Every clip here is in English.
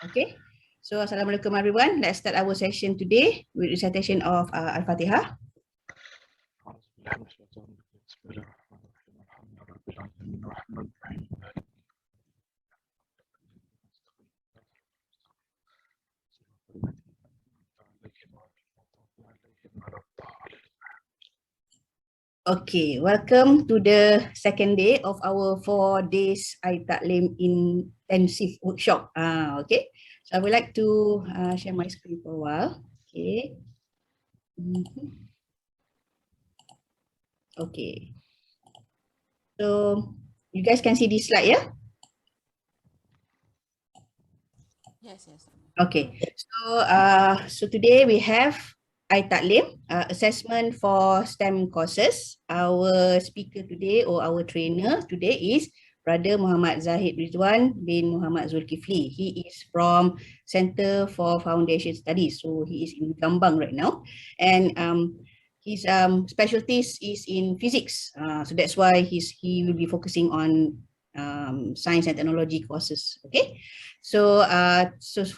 Okay. So Assalamualaikum everyone. Let's start our session today with recitation of Al-Fatihah. Okay, welcome to the second day of our 4 days iTa'leem intensive workshop. Okay, so I would like to share my screen for a while. Okay. Okay. So you guys can see this slide, yeah? Yes. Okay. So today we have iTa'leem assessment for STEM courses. Our speaker today or our trainer today is Brother Muhammad Zahid Ridzuan bin Muhammad Zulkifly. He is from Center for Foundation Studies. So he is in Gambang right now. And his specialties is in physics. So that's why he will be focusing on science and technology courses. Okay. So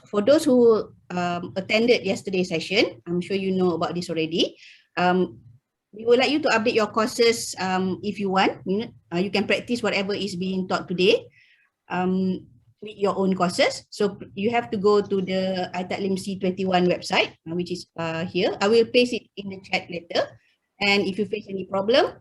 for those who attended yesterday's session, I'm sure you know about this already. We would like you to update your courses if you want. You can practice whatever is being taught today with your own courses. So you have to go to the iTa'leem C21 website, which is here. I will paste it in the chat later. And if you face any problem,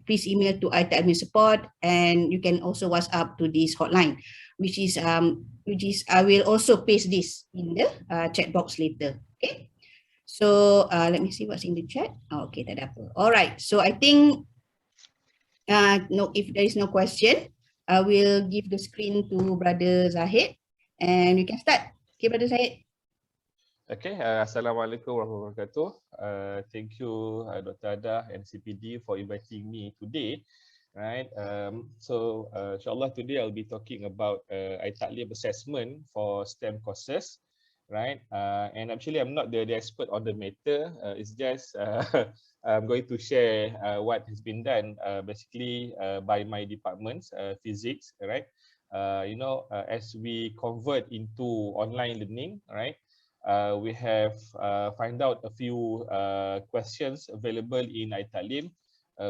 please email to iTa'leem support, and you can also WhatsApp to this hotline, which is I will also paste this in the chat box later. Okay. So let me see what's in the chat. Oh, okay, tak ada apa. All right. So I think no, if there is no question, I will give the screen to Brother Zahid, and we can start. Okay, Brother Zahid. Okay, Assalamualaikum warahmatullahi wabarakatuh. Thank you, Dr. Ada and CPD for inviting me today. Right. Inshallah today I'll be talking about iTa'leem assessment for STEM courses. Right. And actually I'm not the expert on the matter. It's just I'm going to share what has been done basically by my departments, physics. Right. As we convert into online learning. Right. We have find out a few questions available in iTa'leem,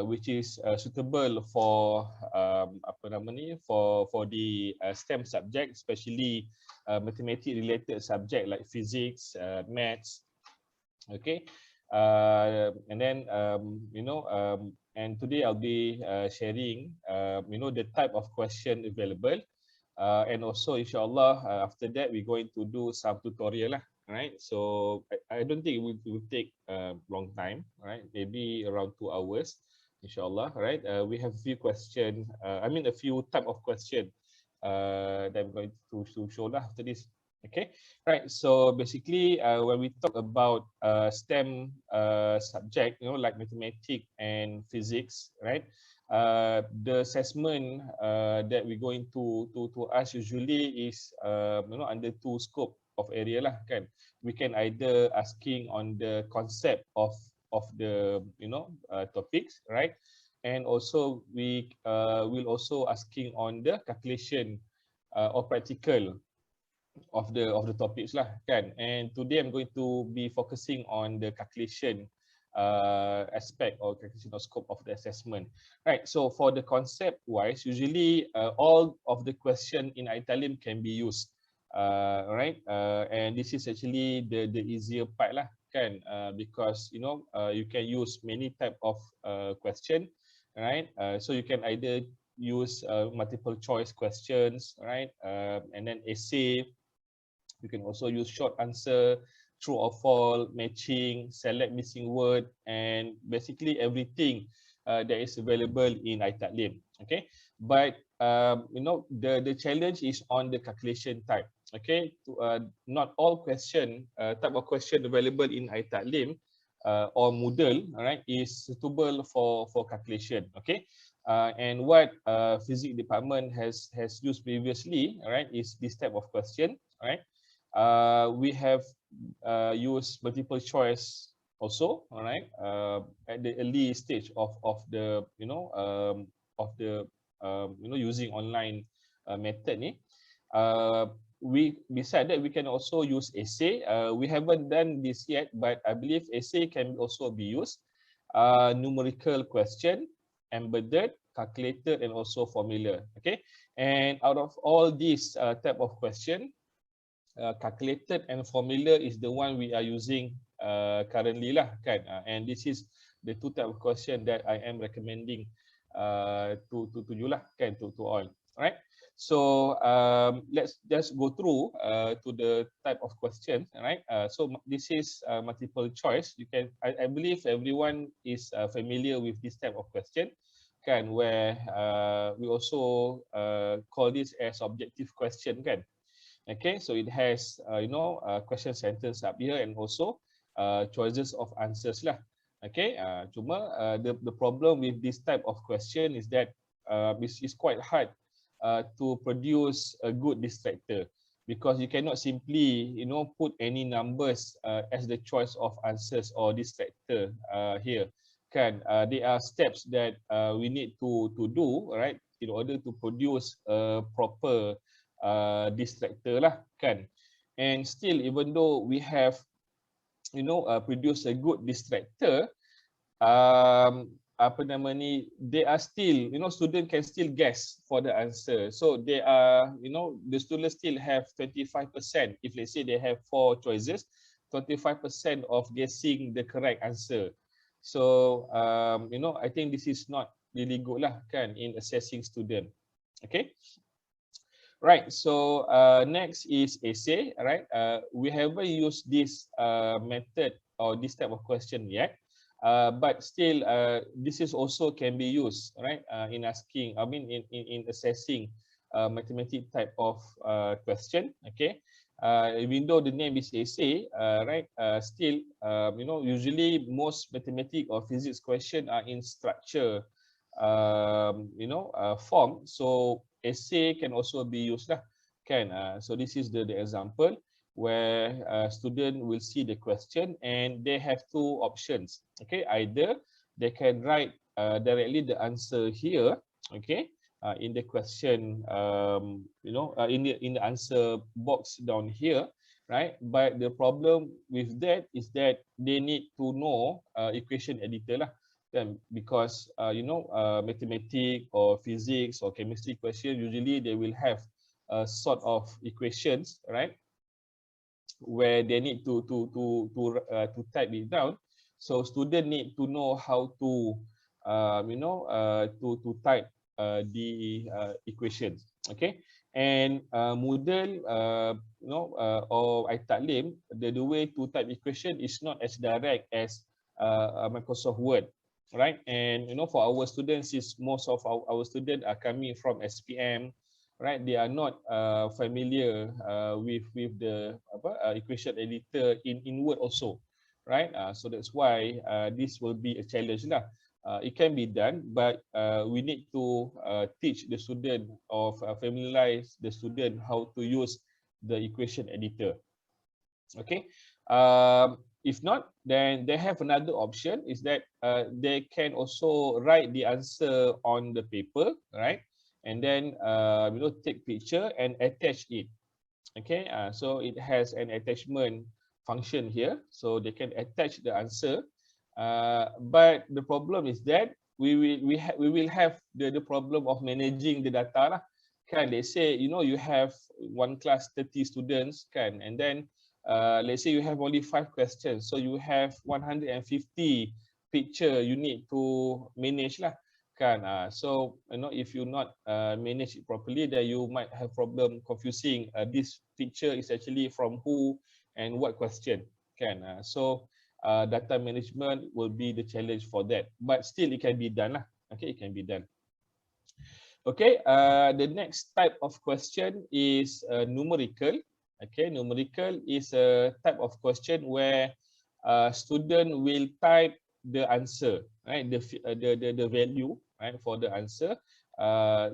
which is suitable for for the STEM subject, especially mathematics related subject like physics, maths. Okay, and then and today I'll be sharing the type of question available. And also, inshallah, after that, we're going to do some tutorial lah, right? So I don't think it will take a long time, right? Maybe around 2 hours, inshallah, right? We have a few questions, a few type of question that I'm going to show lah after this. Okay, right. So basically, when we talk about STEM subject, like mathematics and physics, right? The assessment that we're going to ask usually is under 2 scope of area lah kan. We can either asking on the concept of the topics, right? And also we will also asking on the calculation or practical of the topics lah kan. And today I'm going to be focusing on the calculation aspect or calculation or scope of the assessment. Right, so for the concept wise, usually all of the question in iTa'leem can be used. Right, and this is actually the easier part lah kan, because you can use many type of question, right? So you can either use multiple choice questions, right? And then essay. You can also use short answer, true or false, matching, select missing word, and basically everything that is available in iTa'leem. Okay, but the challenge is on the calculation type. Okay, not all type of question available in iTa'leem or Moodle, right, is suitable for calculation. Okay, and what physics department has used previously, right, is this type of question, right? We have used multiple choice also, all right, at the early stage of the using online method ni. beside that we can also use essay. We haven't done this yet, but I believe essay can also be used. Numerical question, embedded, calculated, and also formula. Okay, and out of all these type of question, calculated and formula is the one we are using currently lah kan, and this is the two type of question that I am recommending to you lah kan, to all. Right, so let's just go through to the type of question. Right, so this is multiple choice. You can, I believe everyone is familiar with this type of question kan, where we also call this as objective question kan. Okay, so it has question sentence up here and also choices of answers lah. Okay, cuma the problem with this type of question is that it's quite hard to produce a good distractor, because you cannot simply put any numbers as the choice of answers or distractor here kan. There are steps that we need to do, right, in order to produce a proper distractor lah kan. And still, even though we have produce a good distractor, apa nama ni, they are still, student can still guess for the answer. So they are, the students still have 25%. If let's say they have 4 choices, 25% of guessing the correct answer. So I think this is not really good lah kan in assessing student. Okay. Right, so next is essay. Right, we haven't used this method or this type of question yet, but still this is also can be used, right, in asking, I mean in assessing mathematics type of question. Okay, even though the name is essay, right, still usually most mathematics or physics question are in structure form. So essay can also be used lah kan. So this is the example where student will see the question and they have 2 options. Okay, either they can write directly the answer here, okay, in the question, in the answer box down here, right. But the problem with that is that they need to know equation editor lah. Because mathematics or physics or chemistry question, usually they will have a sort of equations, right, where they need to type it down. So student need to know how to to type the equations. Okay, and Moodle or iTa'leem, the way to type equation is not as direct as Microsoft Word. Right, and for our students, is most of our students are coming from SPM, right. They are not familiar with the equation editor in Word also, right. So that's why this will be a challenge lah. It can be done, but we need to teach the student or familiarize the student how to use the equation editor. Okay. If not, then they have another option, is that they can also write the answer on the paper, right, and then take picture and attach it. Okay, so it has an attachment function here, so they can attach the answer. But the problem is that we will have the problem of managing the data lah. Kan, they say you have one class 30 students kan, and then let's say you have only 5 questions, so you have 150 picture you need to manage lah kan. So if you not manage it properly, then you might have problem confusing this picture is actually from who and what question kan. So data management will be the challenge for that, but still it can be done lah. Okay, it can be done. Okay, the next type of question is numerical. Okay, numerical is a type of question where student will type the answer, right? The value, right, for the answer. The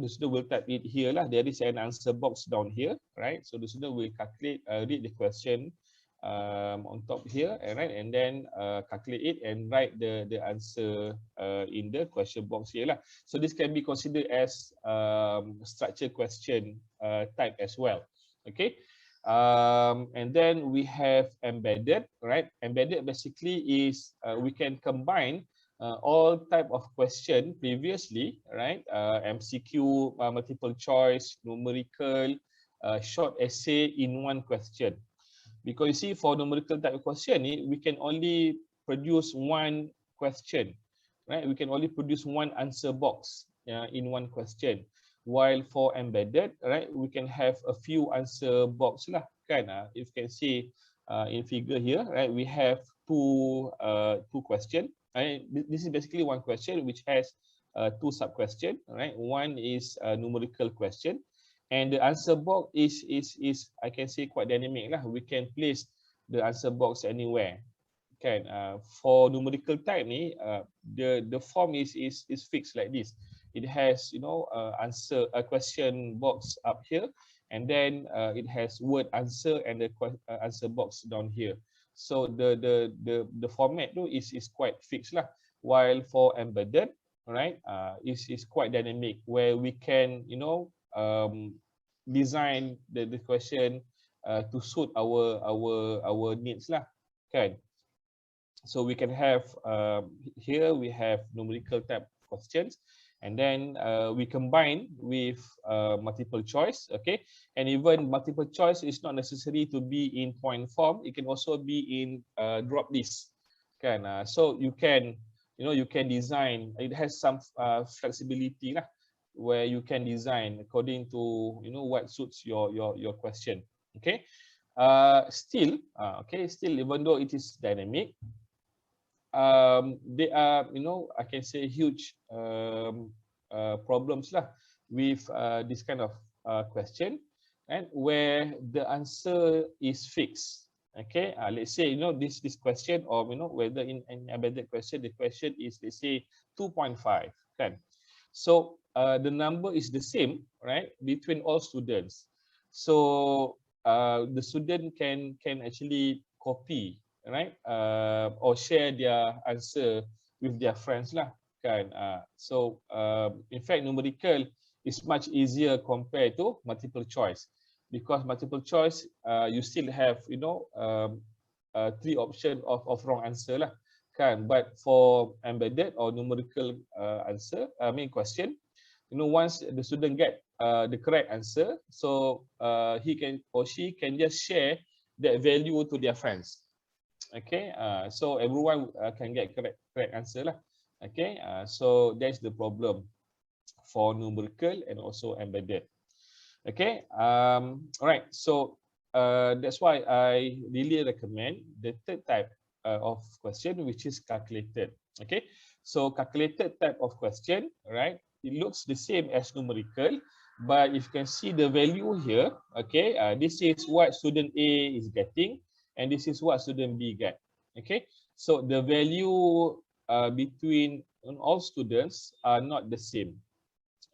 student will type it here lah. There is an answer box down here, right? So the student will calculate, read the question, on top here, right, and then calculate it and write the answer in the question box here lah. So this can be considered as structured question type as well. Okay. And then we have embedded, right? Embedded basically is we can combine all type of question previously, right? MCQ, multiple choice, numerical, short essay in one question. Because you see, for numerical type of question, we can only produce one question, right? We can only produce one answer box in one question. While for embedded, right, we can have a few answer box lah, kan? If you can see in figure here, right, we have two question. Right? This is basically one question which has two sub question. Right, one is a numerical question, and the answer box is I can say quite dynamic lah. We can place the answer box anywhere. Kan? For numerical type ni, the form is fixed like this. It has, you know, answer a question box up here, and then it has word answer and the answer box down here. So the format though is quite fixed lah. While for embedded, right, is quite dynamic, where we can, you know, design the question to suit our needs lah, kan? So we can have here we have numerical type questions, and then we combine with multiple choice. Okay, and even multiple choice is not necessary to be in point form. It can also be in drop list, kan? So you can, you know, you can design. It has some flexibility lah, where you can design according to, you know, what suits your question. Okay, still even though it is dynamic, there are, you know, I can say huge problems lah with this kind of question, and where the answer is fixed. Okay, let's say, you know, this question, or, you know, whether in an embedded question, the question is, let's say 2.5, kan? So the number is the same, right, between all students. So the student can actually copy, right, or share their answer with their friends lah, kan? So in fact, numerical is much easier compared to multiple choice, because multiple choice you still have, you know, 3 option of wrong answer lah, kan? But for embedded or numerical answer, question, you know, once the student get the correct answer, so he can or she can just share that value to their friends. Okay, so everyone can get correct answer lah. Okay, so that's the problem for numerical and also embedded. Okay, all right, so that's why I really recommend the third type of question, which is calculated. Okay, so calculated type of question, right, it looks the same as numerical, but if you can see the value here, okay, this is what student A is getting, and this is what student B get. Okay, so the value between all students are not the same.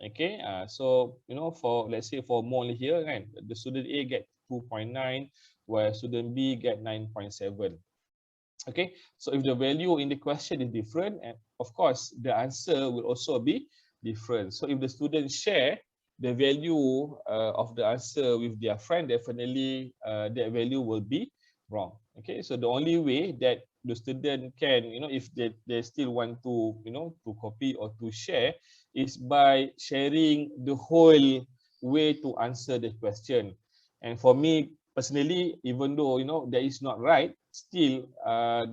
Okay, so, you know, for, let's say, for Mohd here, right, the student A get 2.9, while student B get 9.7. Okay, so if the value in the question is different, and of course the answer will also be different. So if the students share the value of the answer with their friend, definitely that value will be wrong. Okay, so the only way that the student can, you know, if they still want to, you know, to copy or to share, is by sharing the whole way to answer the question. And for me personally, even though, you know, that is not right, still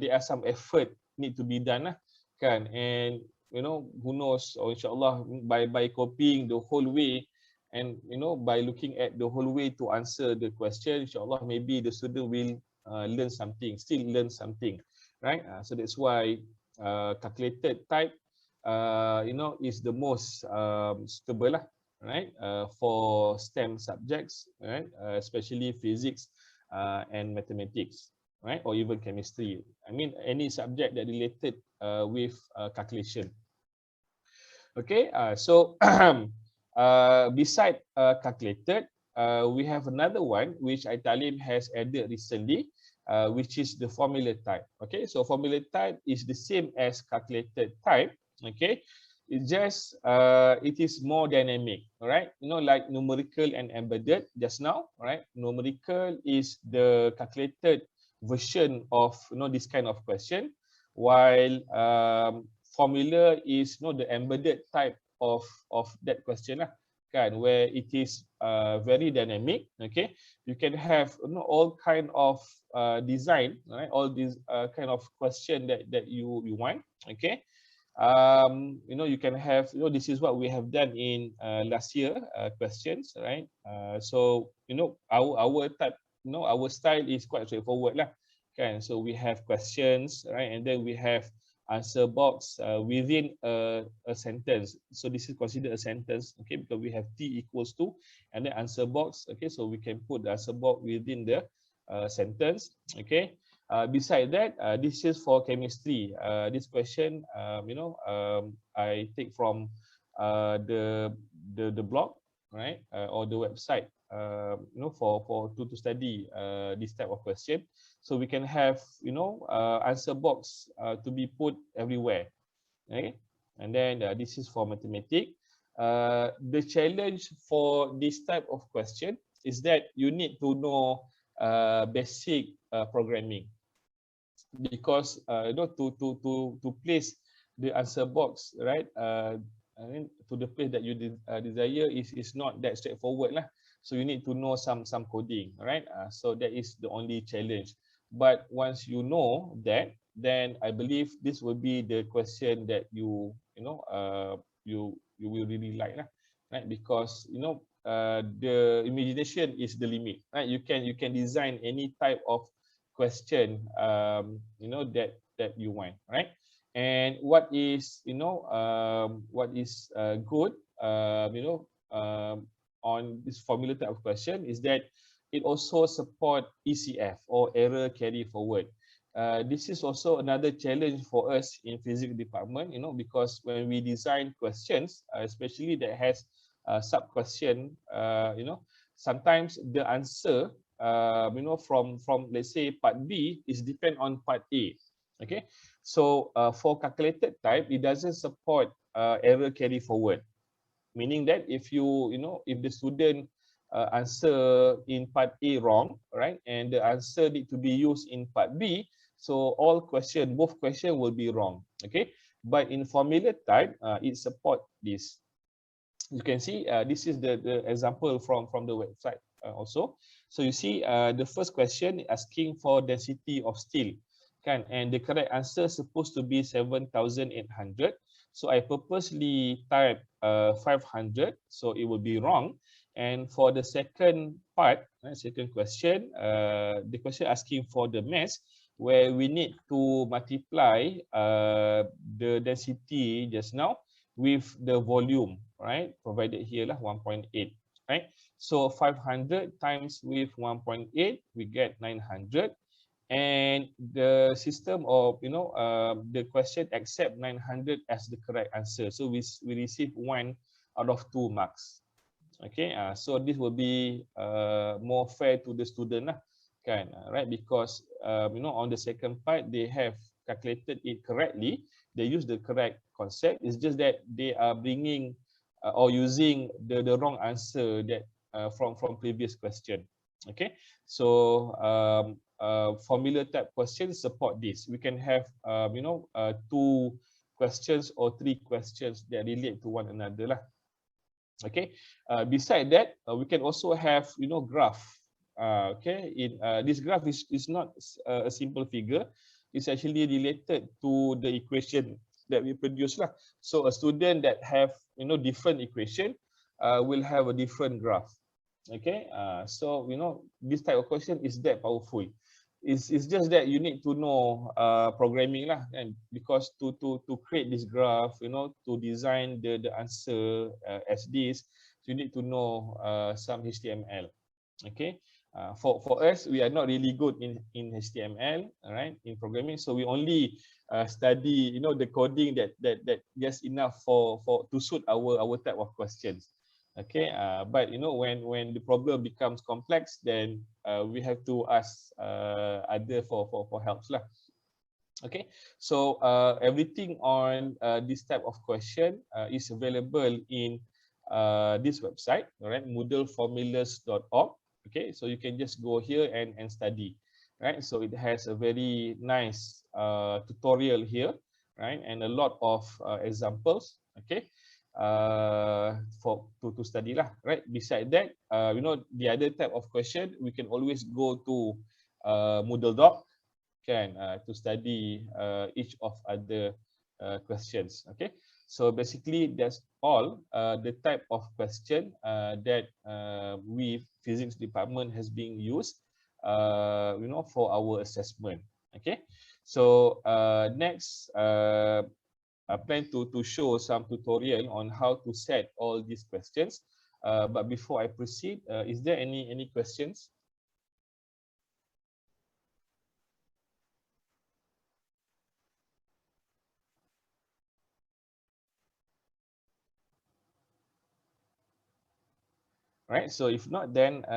there are some effort need to be done, kan? And, you know, who knows, or inshallah, by copying the whole way, and, you know, by looking at the whole way to answer the question, inshallah, maybe the student will learn something, still learn something, right? So that's why calculated type, you know, is the most suitable lah, right, for STEM subjects, right, especially physics and mathematics, right, or even chemistry. I mean, any subject that related with calculation. Okay, so beside calculated, we have another one which iTa'leem has added recently, which is the formula type. Okay, so formula type is the same as calculated type. Okay, it just it is more dynamic. All right, you know, like numerical and embedded just now. Right, numerical is the calculated version of, you know, this kind of question, while formula is, you know, the embedded type of that question lah, kan, where it is very dynamic. Okay, you can have, you know, all kind of design, right? All these kind of question that you want. Okay, you know, you can have, you know, this is what we have done in last year questions, right? So you know, our type, you know, our style is quite straightforward lah, kan. So we have questions, right, and then we have answer box within a sentence. So this is considered a sentence, okay, because we have T equals to, and then answer box. Okay, so we can put the answer box within the sentence. Okay. Beside that, this is for chemistry. This question, you know, I take from the blog, right, or the website, you know, for to study this type of question. So we can have, you know, answer box to be put everywhere. Okay, and then this is for mathematics. The challenge for this type of question is that you need to know basic programming, because you know, to place the answer box, right, I mean, to the place that you desire is not that straightforward lah. So you need to know some coding, right? So that is the only challenge. But once you know that, then I believe this will be the question that you know, you will really like lah, right? Because you know, the imagination is the limit, right? You can design any type of question, you know, that you want, right? And what is, you know, what is good, you know, on this formula type of question is that it also support ECF, or error carry forward. This is also another challenge for us in physics department, you know, because when we design questions, especially that has sub question, you know, sometimes the answer, you know, from let's say part B is depend on part A. Okay, so for calculated type, it doesn't support error carry forward, meaning that if you know, if the student answer in part A wrong, right, and the answer need to be used in part B, so both question will be wrong. Okay, but in formula type, it support this. You can see this is the example from the website also. So you see the first question asking for density of steel, kan, and the correct answer supposed to be 7,800. So I purposely type 500, so it will be wrong. And for the second part, second question, the question asking for the mass, where we need to multiply the density just now with the volume, right, provided here lah, 1.8, right? So 500 times with 1.8, we get 900. And the system of, you know, the question accept 900 as the correct answer. So we receive 1 out of 2 marks. Okay, so this will be more fair to the student lah, kan, right? Because you know, on the second part, they have calculated it correctly. They use the correct concept. It's just that they are bringing or using the wrong answer that from previous question. Okay, so formula type questions support this. We can have you know, 2 questions or 3 questions that relate to one another lah. Okay, beside that, we can also have, you know, graph. Okay, in this graph is not a simple figure. It's actually related to the equation that we produce lah. So a student that have, you know, different equation will have a different graph. Okay, so you know, this type of question is that powerful. It's just that you need to know programming lah, and because to create this graph, you know, to design the answer as this, you need to know some HTML. Okay, for us, we are not really good in HTML, right, in programming, so we only study, you know, the coding that just enough for to suit our type of questions. Okay, but you know, when the problem becomes complex, then we have to ask other for helps lah. Okay, so everything on this type of question is available in this website, all right, moodleformulas.org. Okay, so you can just go here and study, right? So it has a very nice tutorial here, right, and a lot of examples. Okay, to study lah, right? Beside that, you know, the other type of question we can always go to Moodle Doc to study each of other questions. Okay, so basically that's all the type of question that we physics department has been used you know, for our assessment. Okay, so next I plan to show some tutorial on how to set all these questions, but before I proceed, is there any questions? Right, so if not, then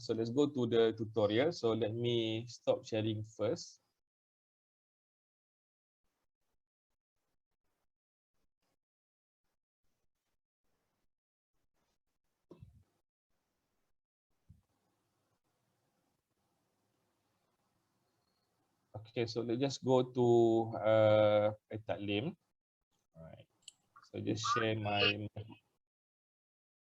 so let's go to the tutorial. So let me stop sharing first. Okay, so let's just go to iTa'leem. All right, so just share my.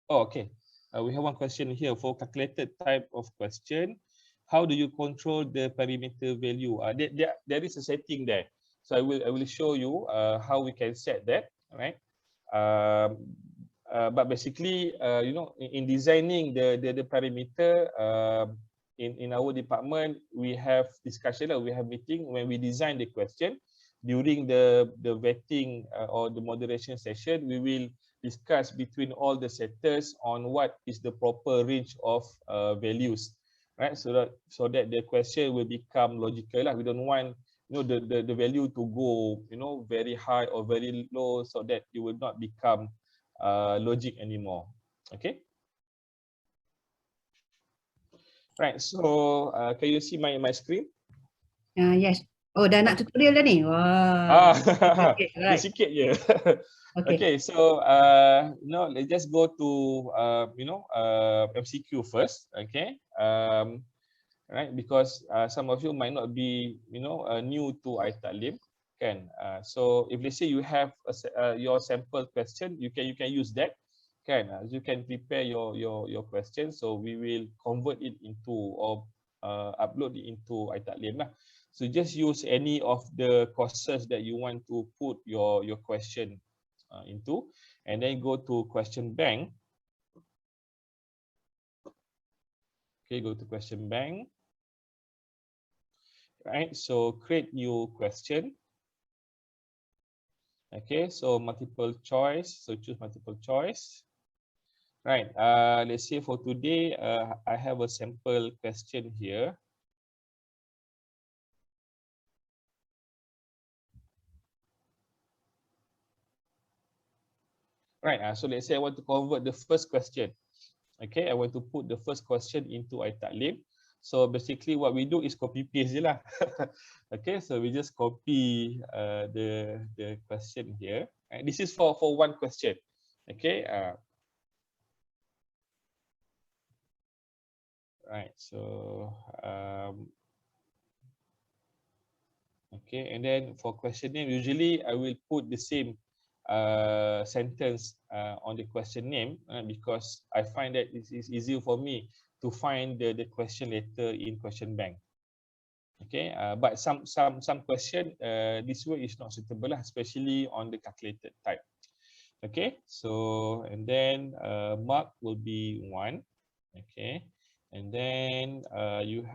Oh, okay. We have one question here for calculated type of question. How do you control the parameter value? There is a setting there. So I will show you how we can set that. All right. But basically, you know, in designing the parameter, in our department, we have discussion, we have meeting when we design the question. During the vetting or the moderation session, we will discuss between all the setters on what is the proper range of values, right? So that the question will become logical lah. We don't want, you know, the value to go, you know, very high or very low, so that it will not become logic anymore. Okay, right, so can you see my screen? Yes. Oh, dah nak tutorial dah ni. Wah. Okay, right. Sikit je. Okay. Okay, so you know, let's just go to you know, MCQ first. Okay, right, because some of you might not be, you know, new to iTa'leem, kan? So if let's say you have your sample question, you can use that, kan? You can prepare your question, so we will convert it into or upload it into iTa'leem lah. So just use any of the courses that you want to put your question into, and then go to question bank. Okay, go to question bank. Right, so create new question. Okay, so multiple choice, so choose multiple choice. Right, let's say for today, I have a sample question here. Right, so let's say I want to convert the first question. Okay, I want to put the first question into iTa'leem. So basically what we do is copy paste je lah. Okay, so we just copy the question here. And this is for one question. Okay. Right, so okay, and then for question name, usually I will put the same sentence on the question name because I find that it is easier for me to find the question later in question bank. Okay, but some question this way is not suitable, especially on the calculated type. Okay, so and then mark will be 1. Okay, and then you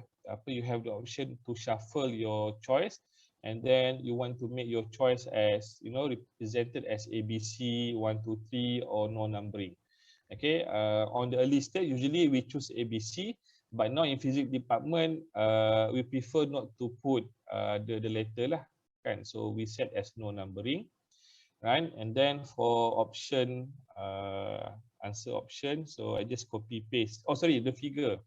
have the option to shuffle your choice, and then you want to make your choice as, you know, represented as ABC 1, 2, 3 or no numbering. Okay, on the early stage usually we choose ABC, but now in physics department we prefer not to put the letter lah, kan? So we set as no numbering, right? And then for option answer option. So I just copy paste. Oh sorry, the figure.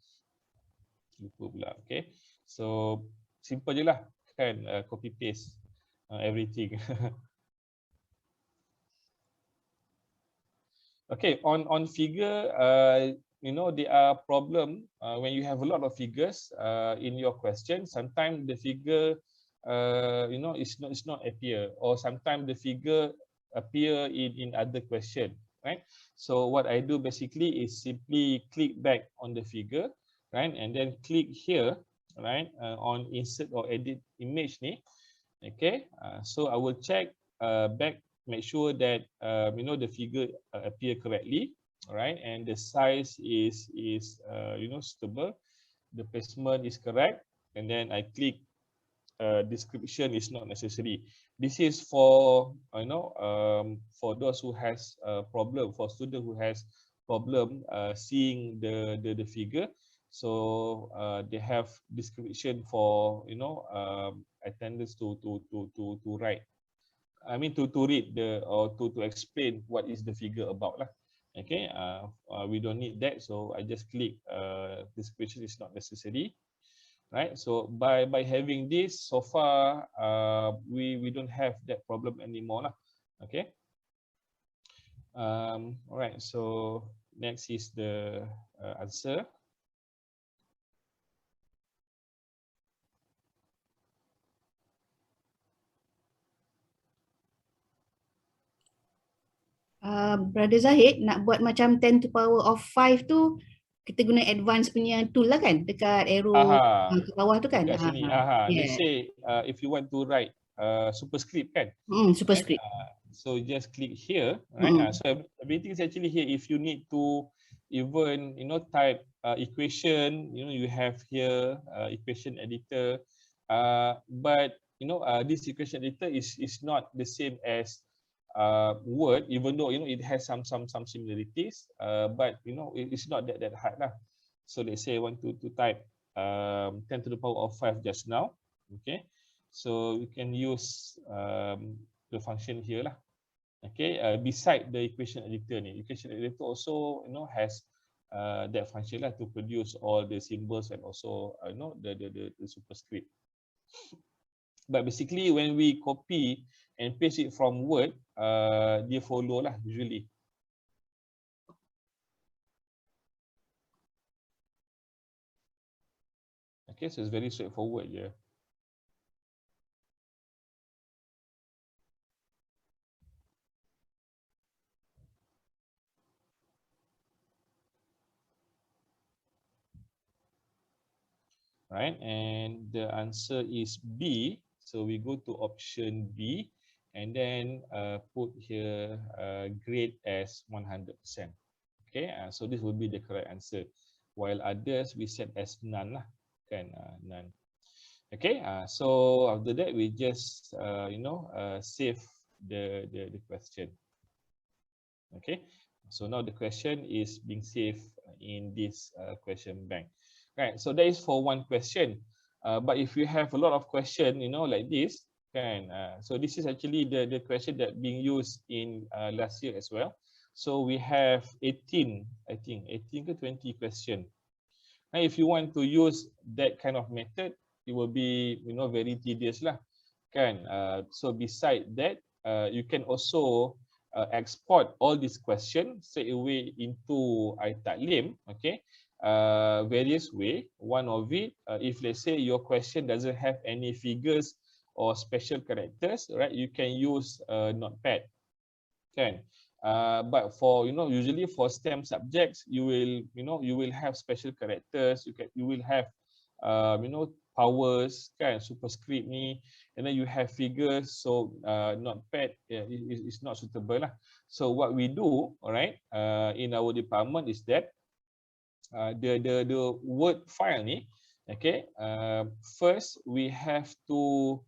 Lupa pula. Okay. So simple je lah kan, copy paste everything. Okay, on figure, you know, there are problem when you have a lot of figures in your question. Sometimes the figure, you know, it's not appear, or sometimes the figure appear in other question, right? So what I do basically is simply click back on the figure, right, and then click here, right, on insert or edit image ni. Okay, so I will check back, make sure that you know, the figure appear correctly, right, and the size is you know, suitable, the placement is correct, and then I click description is not necessary. This is for you know, for those who has problem, for student who has problem seeing the figure. So they have description for, you know, attendance to write. I mean to read the, or to explain what is the figure about lah. Okay, we don't need that, so I just click description is not necessary, right? So by having this, so far we don't have that problem anymore lah. Okay. All right. So next is the answer. Brother Zahid nak buat macam 10 to power of 5 tu, kita guna advance punya tool lah kan, dekat arrow ke bawah tu kan. Dekat sini. Let's say if you want to write superscript kan. Superscript. So just click here, right? So everything is actually here. If you need to even, you know, type equation, you know, you have here equation editor, but you know, this equation editor is not the same as Word, even though, you know, it has some similarities, but you know, it's not that hard lah. So let's say I want to type 10 to the power of 5 just now. Okay, so we can use the function here lah. Okay, beside the equation editor ni, equation editor also, you know, has that function lah to produce all the symbols and also you know, the superscript. But basically when we copy and paste it from Word, dia follow lah usually. Okay, so it's very straightforward je. Right, and the answer is B. So we go to option B and then put here grade as 100%. Okay, so this will be the correct answer. While others we set as none lah, kan, none. Okay, so after that we just you know, save the question. Okay, so now the question is being saved in this question bank. Right, so that is for one question. But if you have a lot of question, you know, like this, can so this is actually the question that being used in last year as well. So we have 18, I think 18 to 20 question. Now, if you want to use that kind of method, it will be, you know, very tedious lah, kan? So beside that, you can also export all these questions straight away into iTa'leem. Okay. Various way. One of it, if let's say your question doesn't have any figures or special characters, right, you can use Notepad, kan? But for, you know, usually for STEM subjects, you will, you know, you will have special characters. You will have you know, powers, kan, superscript ni, and then you have figures. So Notepad is not suitable lah. So what we do, all right, in our department is that the Word file ni, okay, first we have to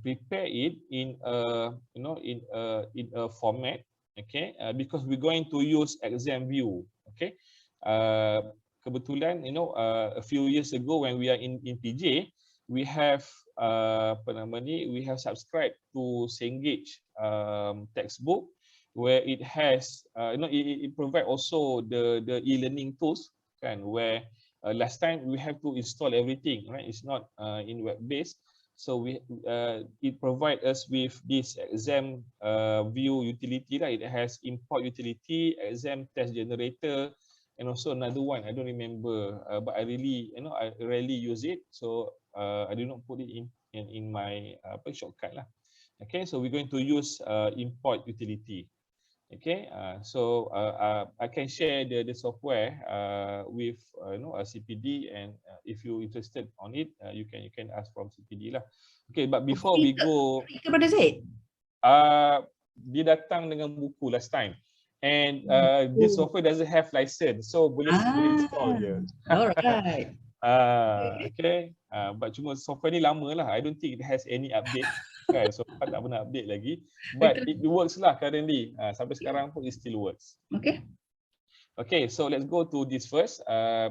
prepare it in a, you know, in a format, okay, because we're going to use exam view. Okay, kebetulan, you know, a few years ago when we are in PJ, we have apa nama ni, we have subscribed to Cengage textbook, where it has it provide also the e-learning tools kan, where last time we have to install everything, right? It's not in web based, so it provide us with this exam view utility lah. It has import utility, exam test generator, and also another one I don't remember, but I rarely use it, so I do not put it in my shortcut lah. Okay, so we're going to use import utility. Okay, so I can share the software with a CPD, and if you're interested on it, you can ask from CPD lah. Okay, but before we go, Brother Zahid? dia datang dengan buku last time, and this software doesn't have license, so boleh install je. Alright. Okay, but cuma software ni lama lah. I don't think it has any update. Kan, so tak pernah update lagi, but it works lah currently. Sampai sekarang pun it still works. Okay. Okay, so let's go to this first.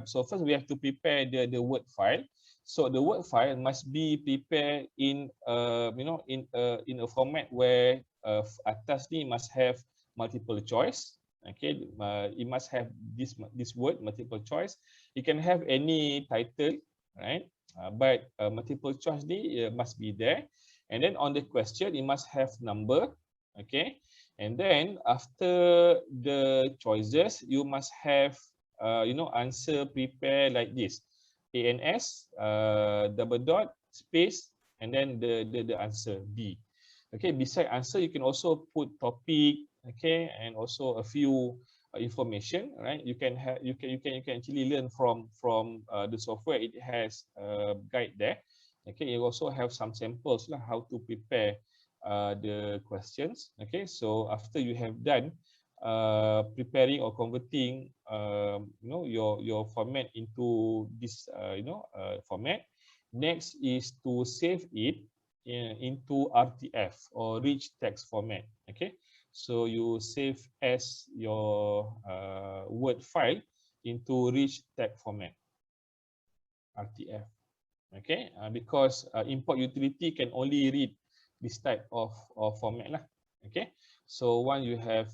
So first we have to prepare the Word file. So the Word file must be prepared in in a format where atas ni must have multiple choice. Okay, it must have this word multiple choice. It can have any title, right? But multiple choice ni must be there. And then on the question, it must have number, okay? And then after the choices, you must have, answer prepare like this. ANS, double dot, space, and then the answer B. Okay, beside answer, you can also put topic, okay, and also a few information, right? You can actually learn from the software. It has a guide there. Okay, you also have some samples lah how to prepare the questions. Okay, so after you have done preparing or converting your format into this format, next is to save it into RTF or rich text format. Okay, so you save as your Word file into rich text format, RTF. Okay, because import utility can only read this type of format lah. Okay, so once you have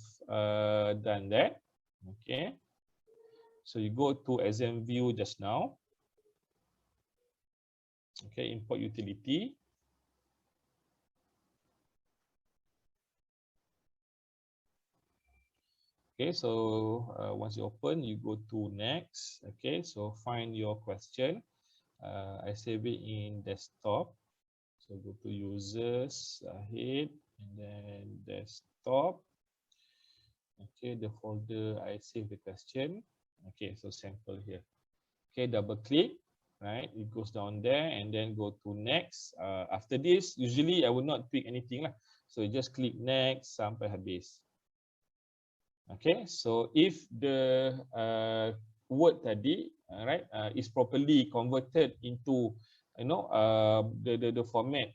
done that, okay, so you go to exam view just now. Okay, import utility. Okay, so once you open, you go to next. Okay, so find your question. I save it in desktop. So go to users, Zahid, and then desktop. Okay, the folder I save the question. Okay, so sample here. Okay, double click, right? It goes down there, and then go to next. After this, usually I will not tweak anything lah. So you just click next sampai habis. Okay, so if the word tadi, right, is properly converted into the format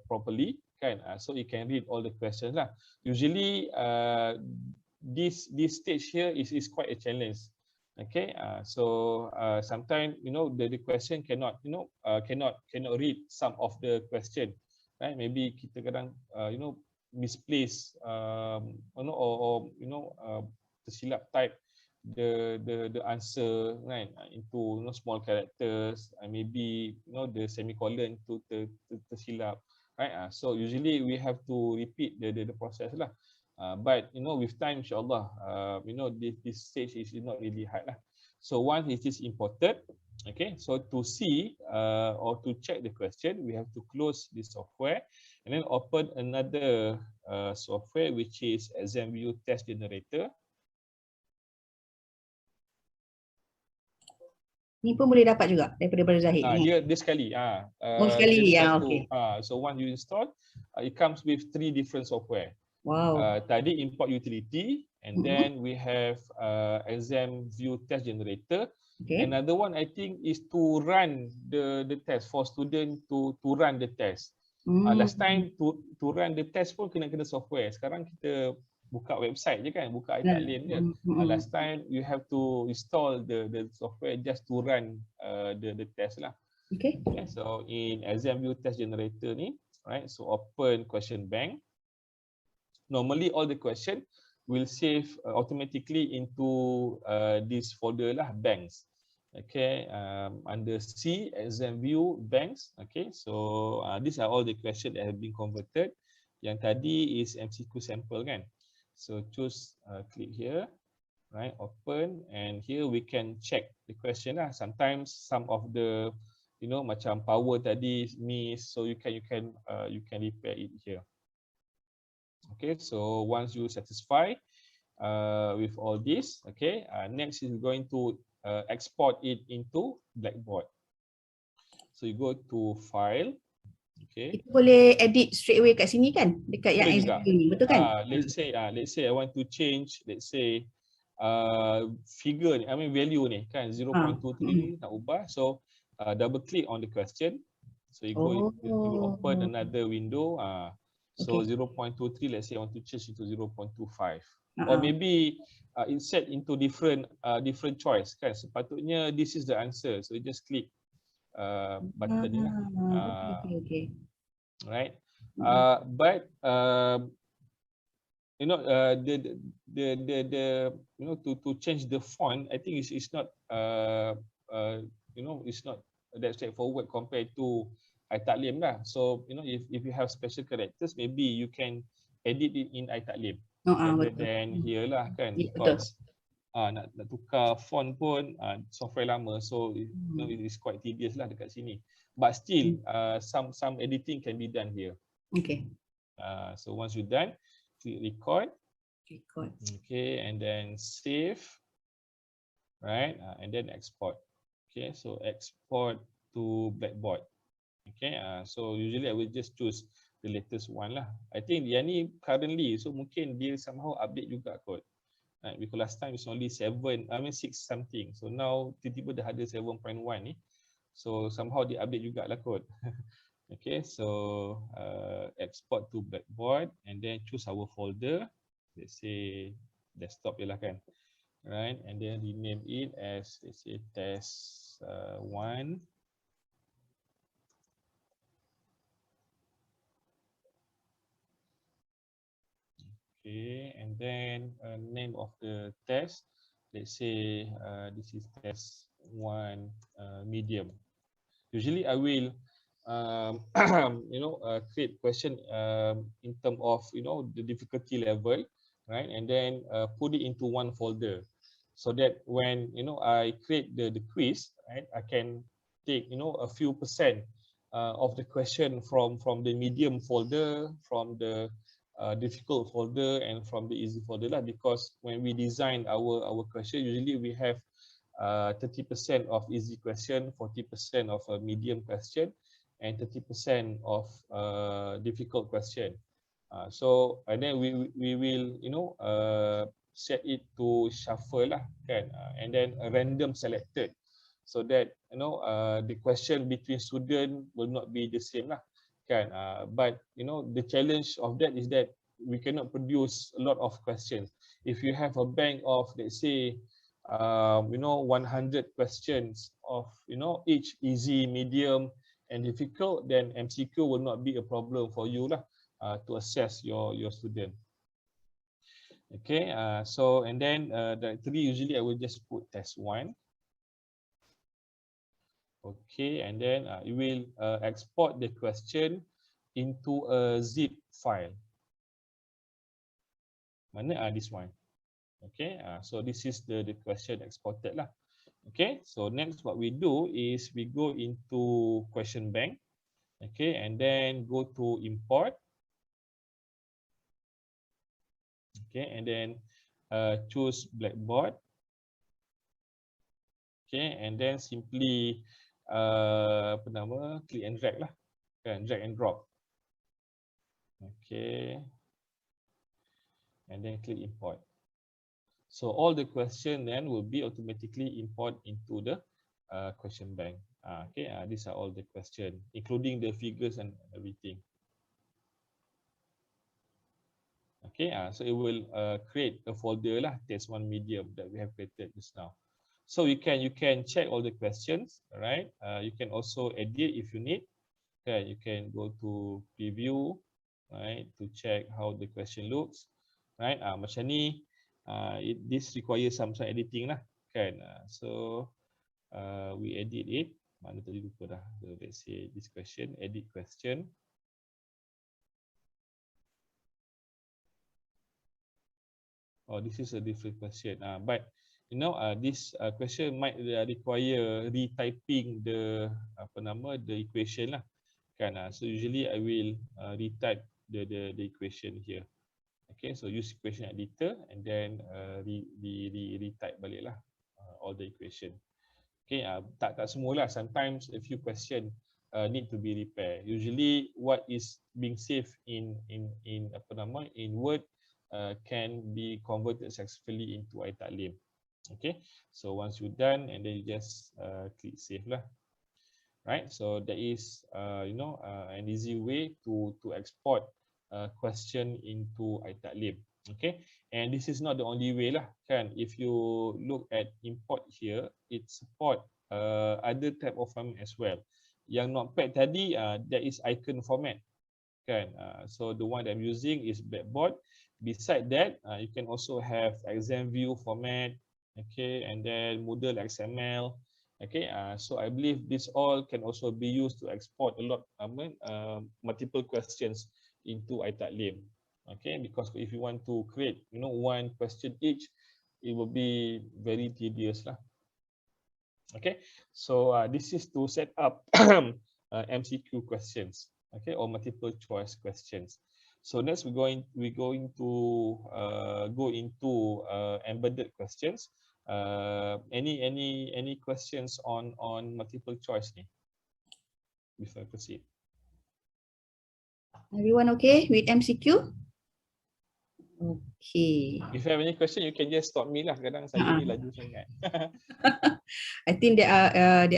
properly, kan? So it can read all the questions lah. Usually this stage here is quite a challenge. Okay, so sometimes the question cannot read some of the question, right? Maybe kita kadang misplace tersilap type the answer, right, into small characters, maybe the semicolon to tersilap, right? So usually we have to repeat the process lah, but with time, insyaAllah, this stage is not really hard lah. So once it is imported, okay, so to see or to check the question, we have to close this software and then open another software, which is exam view test generator. Ni pun boleh dapat juga daripada Zahid. Dia sekali. Sekali, okay. So once you install, it comes with 3 different software. Wow. Tadi import utility, and then we have exam view test generator. Okay. Another one I think is to run the test for student to run the test. Last time to run the test pun kena software. Sekarang kita buka website je kan, buka iTa'leem je. Last time you have to install the software just to run the test lah. Okay. So in exam view test generator ni, right? So open question bank. normally all the question will save automatically into this folder lah, banks. Okay, under C, exam view, banks. Okay, so these are all the questions that have been converted. Yang tadi is MCQ sample kan. So choose, click here, right? Open, and here we can check the question lah. Sometimes some of the, macam power tadi miss, so you can repair it here. Okay, so once you satisfy with all this, okay, next is going to export it into Blackboard. So you go to file, okay. Kita boleh edit straight away kat sini kan, dekat yang Boleh exam juga. ni, betul kan? Let's say I want to change, let's say figure ni, value ni kan 0.23 ni nak ubah. So double click on the question. So you go, you will open another window. So 0.23, let's say I want to change into 0.25. Or maybe it's set into different choice kan. Sepatutnya this is the answer. So you just click button ni lah. Okay. Right. But to change the font, I think it's not it's not that straightforward compared to iTa'leem lah. So if you have special characters, maybe you can edit it in iTa'leem rather than here lah kan, because nak tukar font pun software lama, so it is quite tedious lah dekat sini. But still some editing can be done here. Okay. So once you're done, click record. Okay, and then save, right? And then export. Okay, so export to Blackboard. Okay, so usually I will just choose the latest one lah. I think yang ni currently, so mungkin dia somehow update juga kot. Right, because last time it's only 6 something. So now tiba-tiba dah ada 7.1 ni. So somehow dia update juga lah kot. Okay, so export to Blackboard and then choose our folder. Let's say desktop je lah kan. Right, and then rename it as, let's say, test 1. Okay, and then name of the test, let's say this is test 1 medium. Usually I will create question in terms of the difficulty level, right, and then put it into one folder, so that when I create the quiz, right, I can take a few percent of the question from the medium folder, from the difficult folder, and from the easy folder lah. Because when we design our question, usually we have 30% of easy question, 40% of a medium question, and 30% of difficult question. So and then we will set it to shuffle lah kan, and then random selected, so that the question between student will not be the same lah kan. But the challenge of that is that we cannot produce a lot of questions. If you have a bank of, let's say 100 questions of each easy, medium, and difficult, then MCQ will not be a problem for you lah to assess your student. Okay, so and then directory, usually I will just put test 1. Okay, and then it will export the question into a zip file. Mana this one? Okay, so this is the question exported lah. Okay, so next what we do is we go into question bank. Okay, and then go to import. Okay, and then choose Blackboard. Okay, and then simply click and drag lah, kan, drag and drop. Okay, and then click import. So all the question then will be automatically import into the question bank. Okay, these are all the question, including the figures and everything. Okay, so it will create a folder lah, test 1 medium, that we have created just now. So you can check all the questions, right? You can also edit if you need. Okay, you can go to preview, right, to check how the question looks, right? Macam ni, this requires some editing lah, kan? So we edit it. Mana tadi lupa dah. So let's say this question, edit question. Oh, this is a different question. But you know, this question might require retyping the the equation lah, kan? So usually I will retype the equation here. Okay, so use equation editor and then retype balik lah all the equation. Okay, tak semua lah. Sometimes a few question need to be repaired. Usually what is being saved in Word can be converted successfully into iTa'leem. Okay, so once you're done, and then you just click save lah, right? So that is an easy way to export question into iTa'leem. Okay, and this is not the only way lah, kan? If you look at import here, it support other type of format as well. Yang notepad tadi, that is icon format, kan? So the one that I'm using is Blackboard. Beside that, you can also have exam view format, okay, and then Moodle XML. Okay, so I believe this all can also be used to export a lot multiple questions into iTa'leem. Okay, because if you want to create, one question each, it will be very tedious lah. Okay, so this is to set up MCQ questions, okay, or multiple choice questions. So next we're going to go into embedded questions. Any questions on multiple choice ni before I proceed? Everyone okay with MCQ? Okay. If you have any question, you can just stop me lah. Kadang saya ni laju sangat. I think they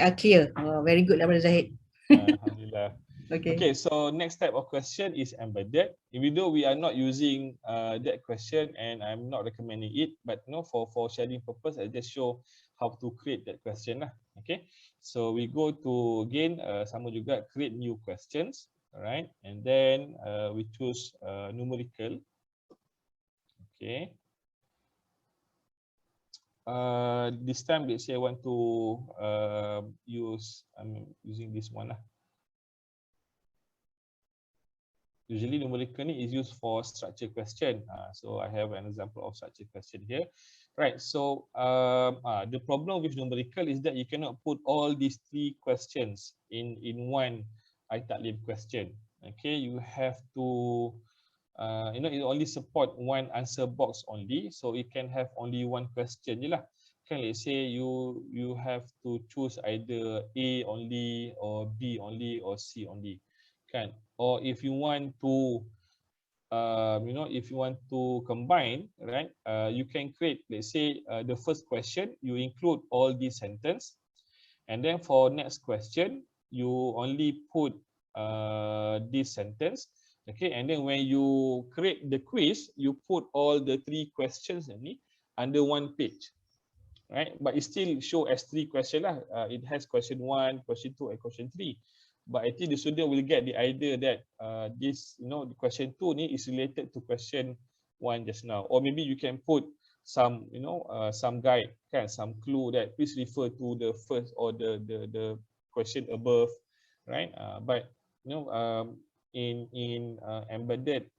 are clear. Oh, very good lah, Brother Zahid. Alhamdulillah. Okay. Okay, so next type of question is embedded. Even though we are not using that question and I'm not recommending it, but for sharing purpose, I just show how to create that question lah. Okay, so we go to again sama juga create new questions, alright, and then we choose numerical. Okay. This time let's say I want to I'm using this one lah. Usually numerical is used for structured question. So I have an example of structured question here. Right, so the problem with numerical is that you cannot put all these three questions in one iTa'leem question. Okay, you have to it only support one answer box only, so it can have only one question je lah. Kan, let's say you have to choose either A only or B only or C only, kan? Or if you want to if you want to combine, right, you can create, let's say the first question you include all these sentence, and then for next question you only put this sentence. Okay, and then when you create the quiz, you put all the three questions under one page, right? But it still show as three questions lah. It has question 1, question 2, and question 3. But I think the student will get the idea that this, the question 2 ni is related to question 1 just now. Or maybe you can put some, some guide, kan, some clue that please refer to the first or the question above, right? But in embedded,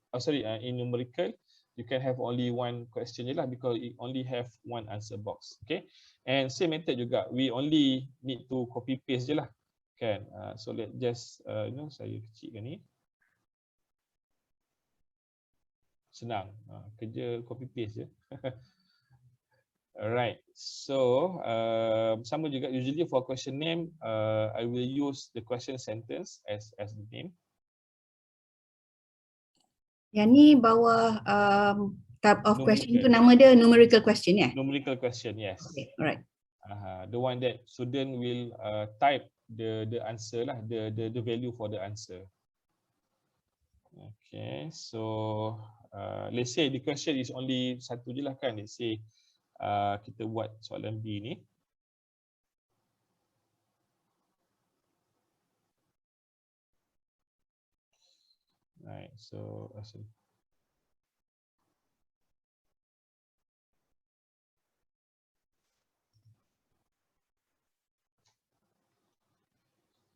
in numerical, you can have only one question je lah, because it only have one answer box. Okay, and same method juga, we only need to copy paste je lah, kan. So let's just saya kecilkan ni, senang, kerja copy paste je. Alright, so sama juga, usually for question name, I will use the question sentence as the name. Yang ni bawah type of question tu, Numerical. nama dia numerical question ya? Numerical question, yes. Okay, alright. The one that student will type the answer lah, the value for the answer. Okay, so let's say the question is only satu je lah, kan. Let's say kita buat soalan B ni. Right, so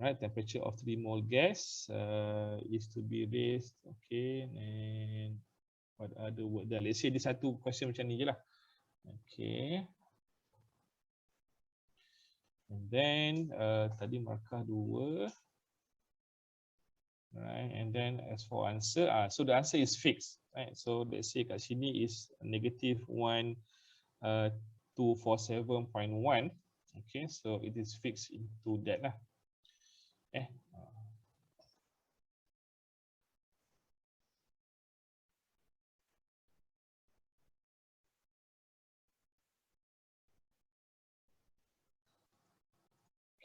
right, temperature of 3 mole gas is to be raised. Okay, and what other word dah? Let's say dia satu question macam ni je lah. Okay. And then tadi markah 2. Right, and then as for answer, so the answer is fixed, right? So let's say kat sini is -1 247.1. Okay, so it is fixed into that lah.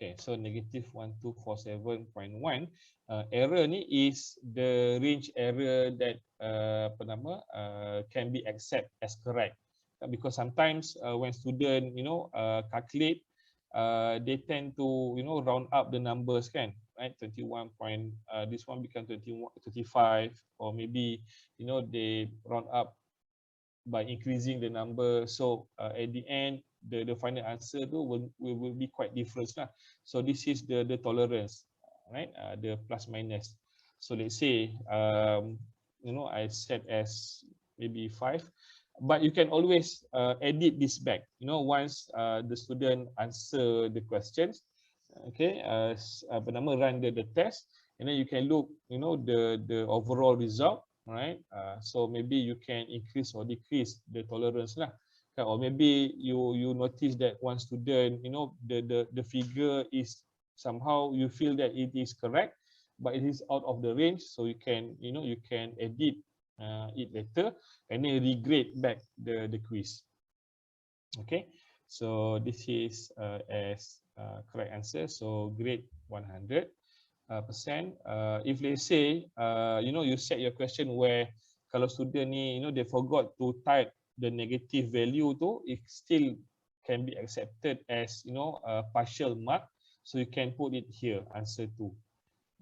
Okay, so -1247.1. Error ni is the range error that can be accepted as correct, because sometimes when student calculate, they tend to round up the numbers, kan, right? 21 point, this one become 21 35, or maybe they round up by increasing the number. So at the end, the final answer tu will be quite different lah. So this is the tolerance, right? The plus minus. So let's say I set as maybe 5, but you can always edit this back. Once the student answer the questions, okay, run the test, and then you can look, the overall result. Right, so maybe you can increase or decrease the tolerance lah, or maybe you notice that one student, the figure is somehow you feel that it is correct, but it is out of the range, so you can edit it later and then regrade back the quiz. Okay, so this is as correct answer, so grade 100%. If let's say you set your question where kalau student ni they forgot to type the negative value tu, it still can be accepted as a partial mark, so you can put it here, answer 2.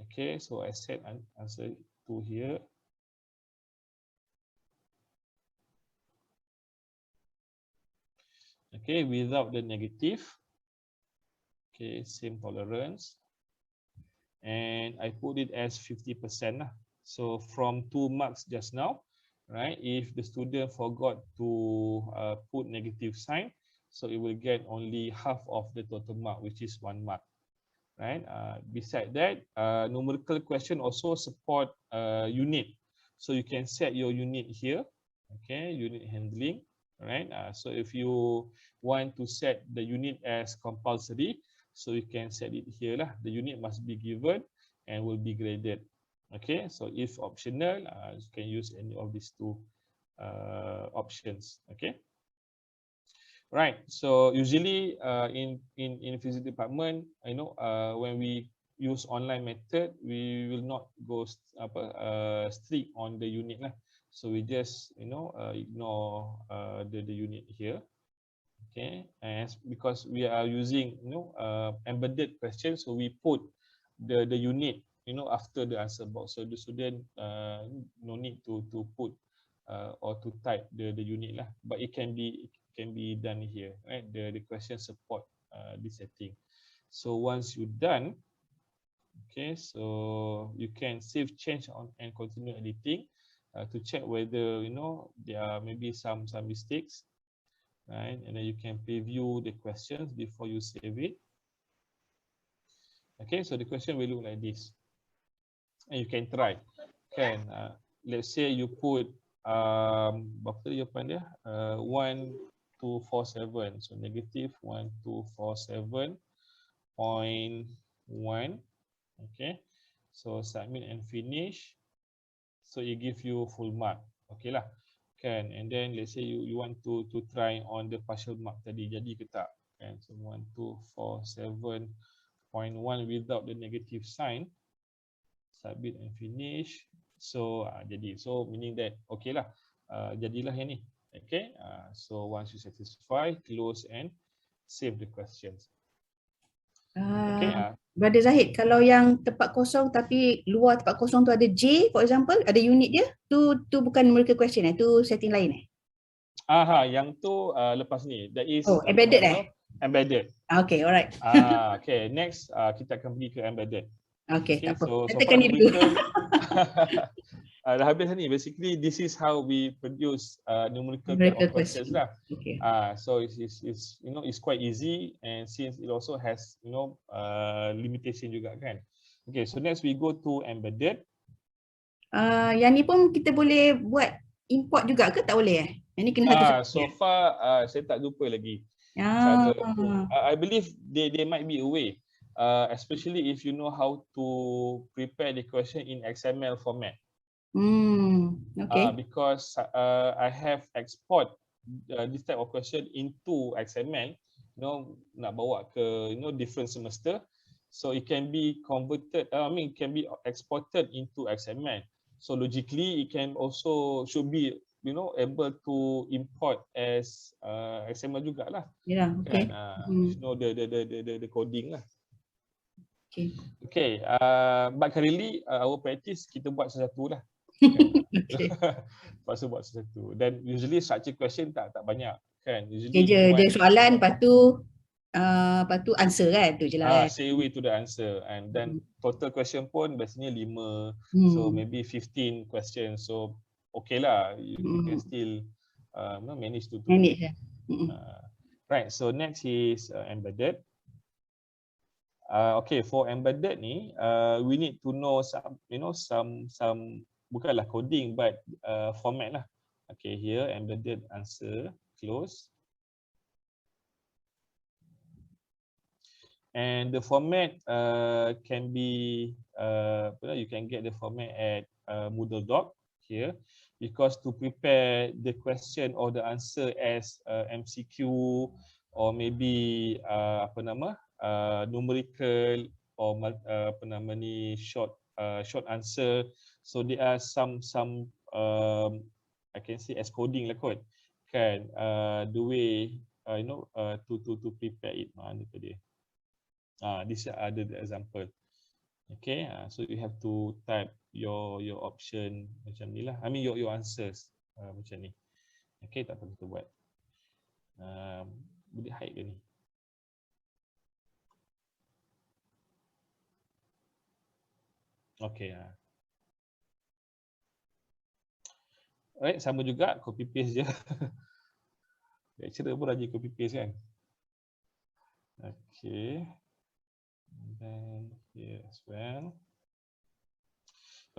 Okay, so I set answer 2 here. Okay, without the negative. Okay, same tolerance. And I put it as 50%. So from 2 marks just now, right? If the student forgot to put negative sign, so it will get only half of the total mark, which is 1 mark, right? Beside that, numerical question also support unit. So you can set your unit here, okay? Unit handling, right? So if you want to set the unit as compulsory, so you can set it here lah. The unit must be given and will be graded. Okay, so if optional, you can use any of these two options. Okay, right. So usually in physics department, when we use online method, we will not go strict on the unit lah. So we just ignore the unit here. Okay, and because we are using embedded questions, so we put the unit after the answer box, so the student no need to put or to type the unit lah, but it can be done here, right? The question support this setting. So once you done, okay, so you can save change on and continue editing to check whether there are maybe some mistakes. Right, and then you can preview the questions before you save it. Okay, so the question will look like this, and you can try. Can let's say you put berapa jawapan dia? 1247, so negative 1247.1. Okay, so submit and finish. So it give you full mark. Okay lah. Kan, and then let's say you want to try on the partial mark tadi, jadi ke tak, kan? So 1247.1 without the negative sign, submit and finish, so jadi, so meaning that okay lah, jadilah yang ni. Okay, so once you satisfy, close and save the questions. Okay. Brother Zahid, kalau yang tempat kosong tapi luar tempat kosong tu ada J, for example, ada unit dia, tu bukan numerical question tu setting lain Yang tu lepas ni. That is Oh, embedded embedded. Okay, alright. Okay, next kita akan pergi ke embedded. Okay, Okay, tak apa. so Kita far tekan ni dulu. numerical. Dah habis ni. Basically, this is how we produce numerical type Numerical of questions lah. Okay. So it's quite easy, and since it also has limitation juga kan. Okay, so next we go to embedded. Yang ni pun kita boleh buat import juga ke tak boleh Yang ni kena satu-satu. So far saya tak jumpa lagi cara tu. I believe they might be a way, especially if you know how to prepare the question in XML format. Okay. Because I have export this type of question into XML, nak bawa ke different semester, so it can be converted. It can be exported into XML. So logically, it can also should be able to import as XML jugalah. Yeah. Okay. The coding lah. Okay. Okay. But currently our practice kita buat sesuatu lah. Okay. Lepas tu buat sesuatu. Dan usually structure question tak banyak kan. Okay Usually dia soalan, lepas tu answer kan, tu je lah kan. say away to the answer, and then total question pun biasanya 5, so maybe 15 questions. So okay lah, you can still manage to manage lah. Right, so next is embedded. Okay, for embedded ni we need to know some bukanlah coding but format lah. Okay, here embedded answer, close. And the format can be you can get the format at Moodle Doc here, because to prepare the question or the answer as MCQ or maybe numerical or short answer, so there are some I can say as coding lah kot kan, the way to prepare it. Mana tu dia? These are the example. Okay, so you have to type your option macam ni lah. I mean your answers macam ni. Okay, tak apa kita buat. Boleh hide ke ni? Okay. Alright, sama juga, copy paste je. Lecturer pun rajin copy paste kan. Okay. And then here as well.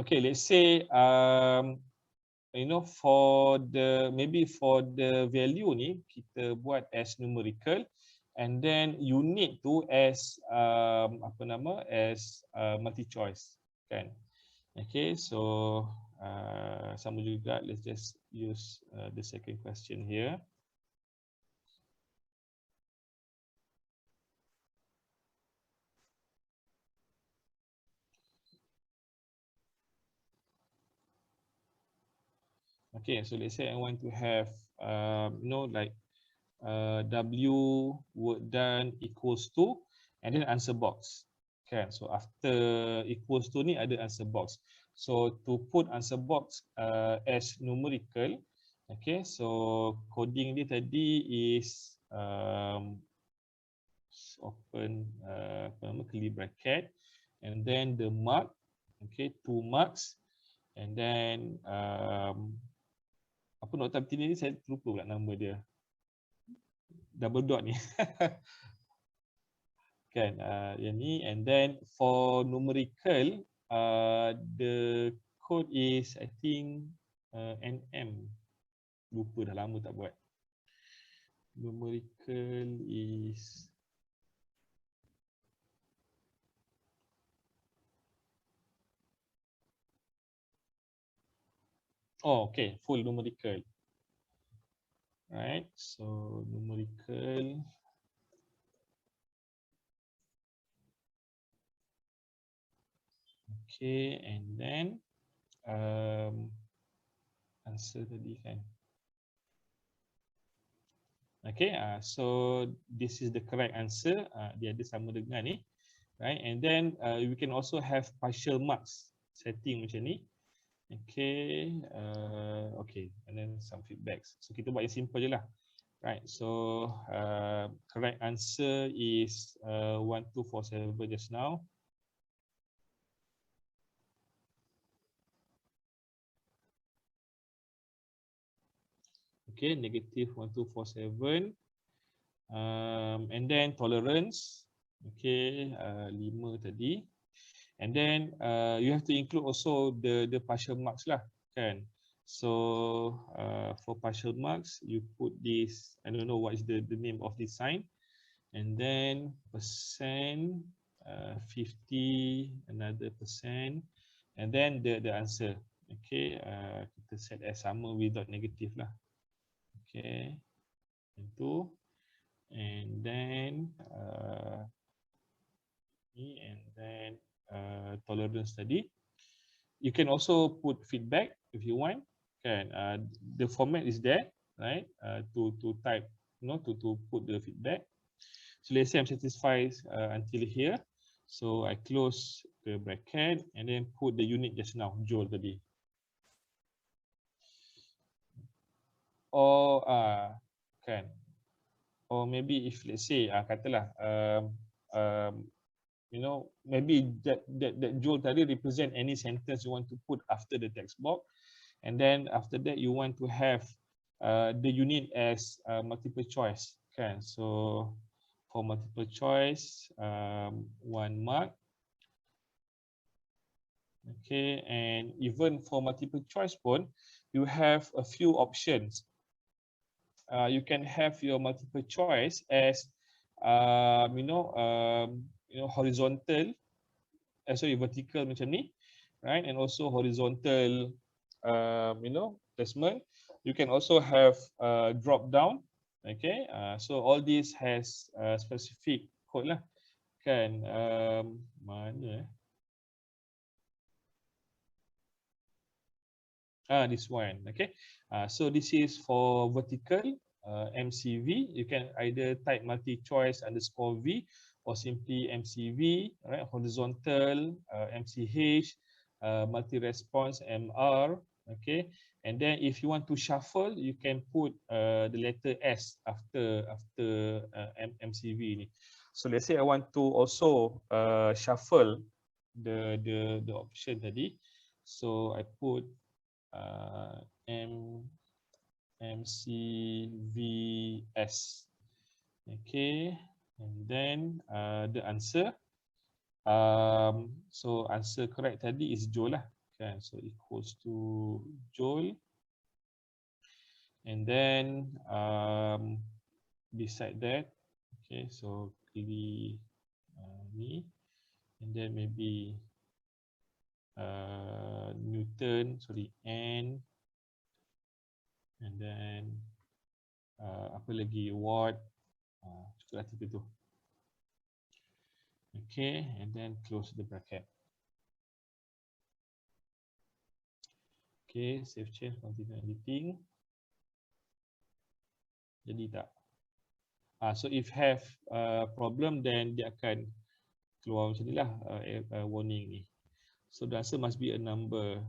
Okay, let's say for the value ni kita buat as numerical, and then unit tu as multi choice kan. Okay, so sama juga, let's just use the second question here. Okay, so let's say I want to have W work done equals to, and then answer box. Okay, so after equals to ni ada answer box. So to put answer box as numerical, okay, so coding dia tadi is open curly bracket, and then the mark, okay, 2 marks, and then apa nota betina ni saya lupa pula nama dia, double dot ni. Kan, yang ni, and then for numerical the code is I think NM, lupa dah lama tak buat. Numerical is okay, full numerical. Right, so numerical. Okay, and then answer tadi kan. Okay, so this is the correct answer. Dia ada sama dengan ni, right? And then we can also have partial marks setting macam ni. Okay, okay, and then some feedbacks. So kita buat yang simple je lah, right? So correct answer is 1247 just now. Okay, negative 1247. And then tolerance, okay, 5 tadi. And then you have to include also the partial marks lah, kan? So for partial marks, you put this, I don't know what is the name of this sign. And then percent, 50, another percent. And then the answer. Okay, kita set as sama without negative lah. Okay, itu. And then tolerance tadi. You can also put feedback if you want. Kan, the format is there, right? To type, to put the feedback. So let's say I'm satisfied until here. So I close the bracket and then put the unit just now, joule tadi. Or kan, or maybe if let's say katalah maybe that joule tadi represent any sentence you want to put after the text box, and then after that you want to have the unit as multiple choice, kan? So for multiple choice, 1 mark. Okay, and even for multiple choice pun, you have a few options. You can have your multiple choice as horizontal, sorry, vertical macam ni, right? And also horizontal, placement. You can also have drop down. Okay, so all this has specific code lah, kan? Mana? This one. Okay, so this is for vertical, MCV. You can either type multi-choice _ V or simply MCV, right? Horizontal, MCH, multi-response, MR. Okay, and then if you want to shuffle, you can put the letter S after MCV ni. So let's say I want to also shuffle the option tadi. So I put MCVS. Okay, and then the answer. So answer correct tadi is joule lah, kan? So equals to joule. And then beside that, okay, so pilih ni, and then maybe Newton, sorry, N, and then apa lagi, watt, cukup lah tiga tu. Okay, and then close the bracket. Okay, save change, continue editing. Jadi tak? So if have problem, then dia akan keluar macam ni lah, warning ni. So the answer must be a number.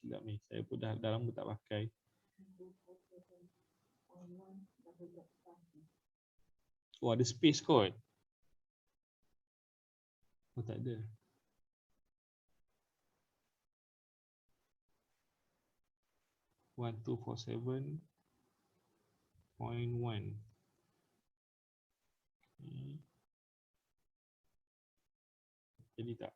Silap ni, saya pun dah lama tak pakai. Oh, ada space kot. Oh, tak ada. One, 247.1. Jadi tak?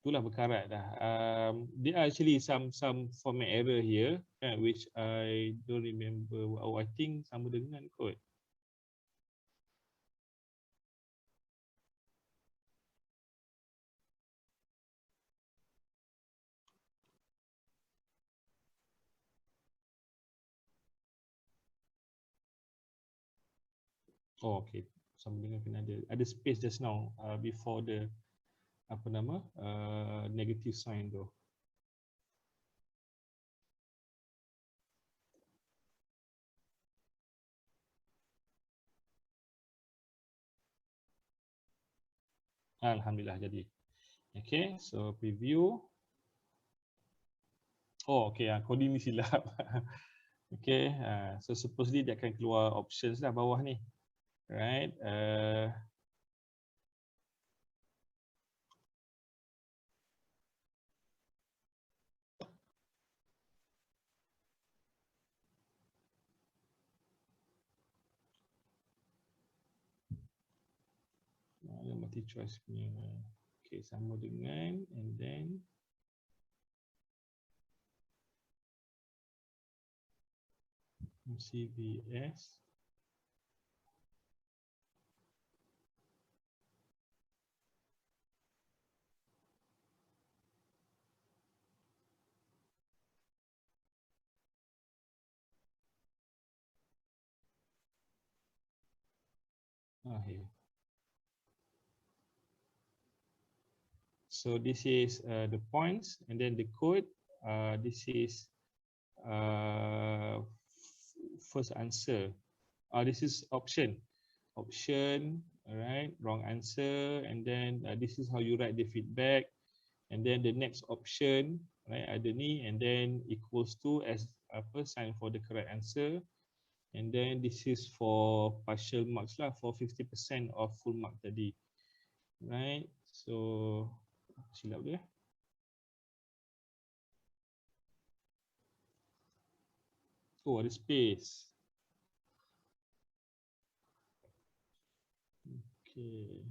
Itulah berkarat dah. There are actually some format error here, which I don't remember. Oh, I think sama dengan kot. Oh, okay. Sama dengan kena ada space just now before the apa nama negative sign tu. Alhamdulillah jadi. Okay, so preview. Oh, okay, coding ni silap. Okay, so supposedly dia akan keluar options lah bawah ni. Right. Multi choice punya. Okay, sama dengan and then CVS. Here. So this is the points, and then the code. This is first answer. This is option. Option, all right, wrong answer, and then this is how you write the feedback, and then the next option, right, ada ni, and then equals to as apa sign for the correct answer, and then this is for partial marks lah, for 50% of full mark tadi, right? So silap dia. Oh, ada space. Okay.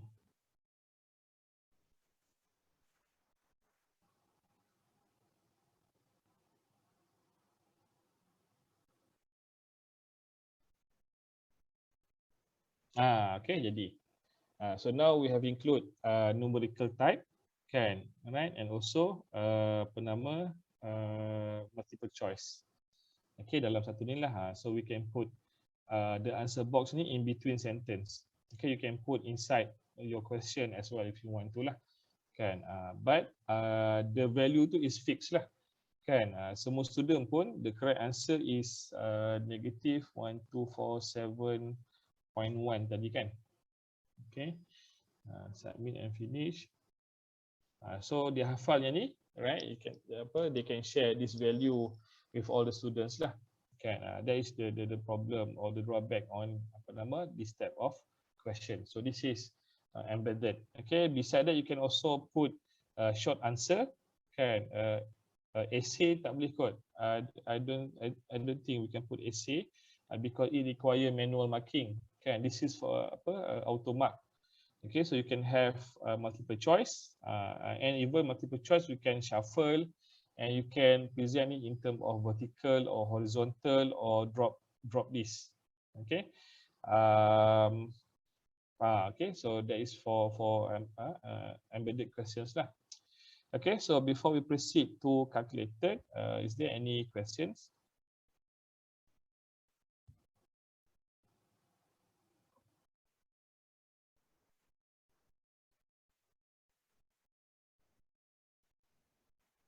Okay, jadi. So now we have include numerical type, kan, right, and also apa nama multiple choice. Okay, dalam satu ni lah. So we can put the answer box ni in between sentence. Okay, you can put inside your question as well if you want to lah, kan. But the value tu is fixed lah, kan. Semua student pun the correct answer is negative 1247.1 tadi, kan. Okay, submit and finish. So dia hafal yang ni, right? You can they can share this value with all the students lah. Kan, that is the problem or the drawback on apa nama this type of question. So this is embedded. Okay, beside that you can also put short answer. Kan, essay tak boleh kot. I don't think we can put essay because it require manual marking. Kan, this is for apa auto mark. Okay, so you can have multiple choice, and even multiple choice you can shuffle, and you can present it in terms of vertical or horizontal or drop list. Okay, okay, so that is for embedded questions lah. Okay, so before we proceed to calculated, is there any questions?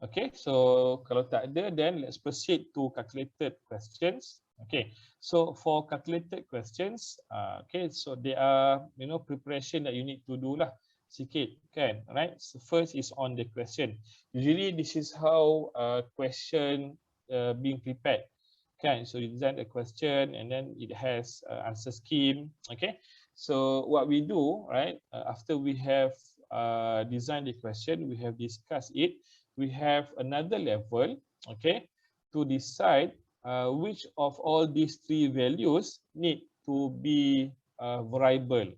Okay, so kalau tak ada, then let's proceed to calculated questions. Okay, so for calculated questions, okay, so there are preparation that you need to do lah sikit, kan, right? So first is on the question. Usually this is how question being prepared, kan? So you design a question and then it has answer scheme. Okay, so what we do, right? After we have designed the question, we have discussed it. We have another level, okay, to decide which of all these three values need to be variable,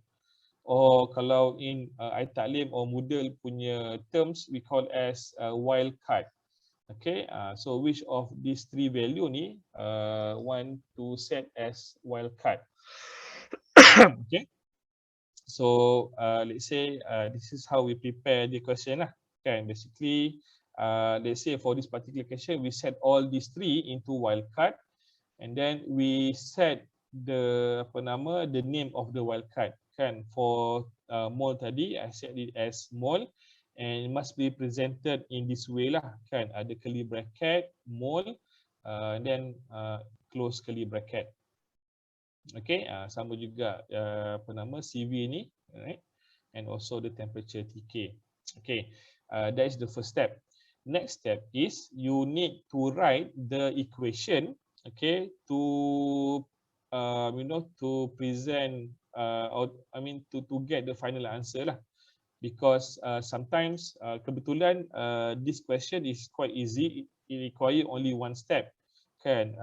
or kalau in iTa'leem or Moodle punya terms we call as wildcard. Okay, so which of these three value ni want to set as wildcard. Okay, so let's say this is how we prepare the question lah, kan. Basically let's say for this particular question we set all these three into wildcard, and then we set the name of the wildcard kan. For mole tadi I set it as mole and it must be presented in this way lah kan. Ada curly bracket mole then close curly bracket. Okay, sama juga CV ni, right? And also the temperature TK. Okay, that is the first step. Next step is you need to write the equation, okay, to to present to get the final answer lah. Because sometimes kebetulan this question is quite easy. It require only one step. Kan,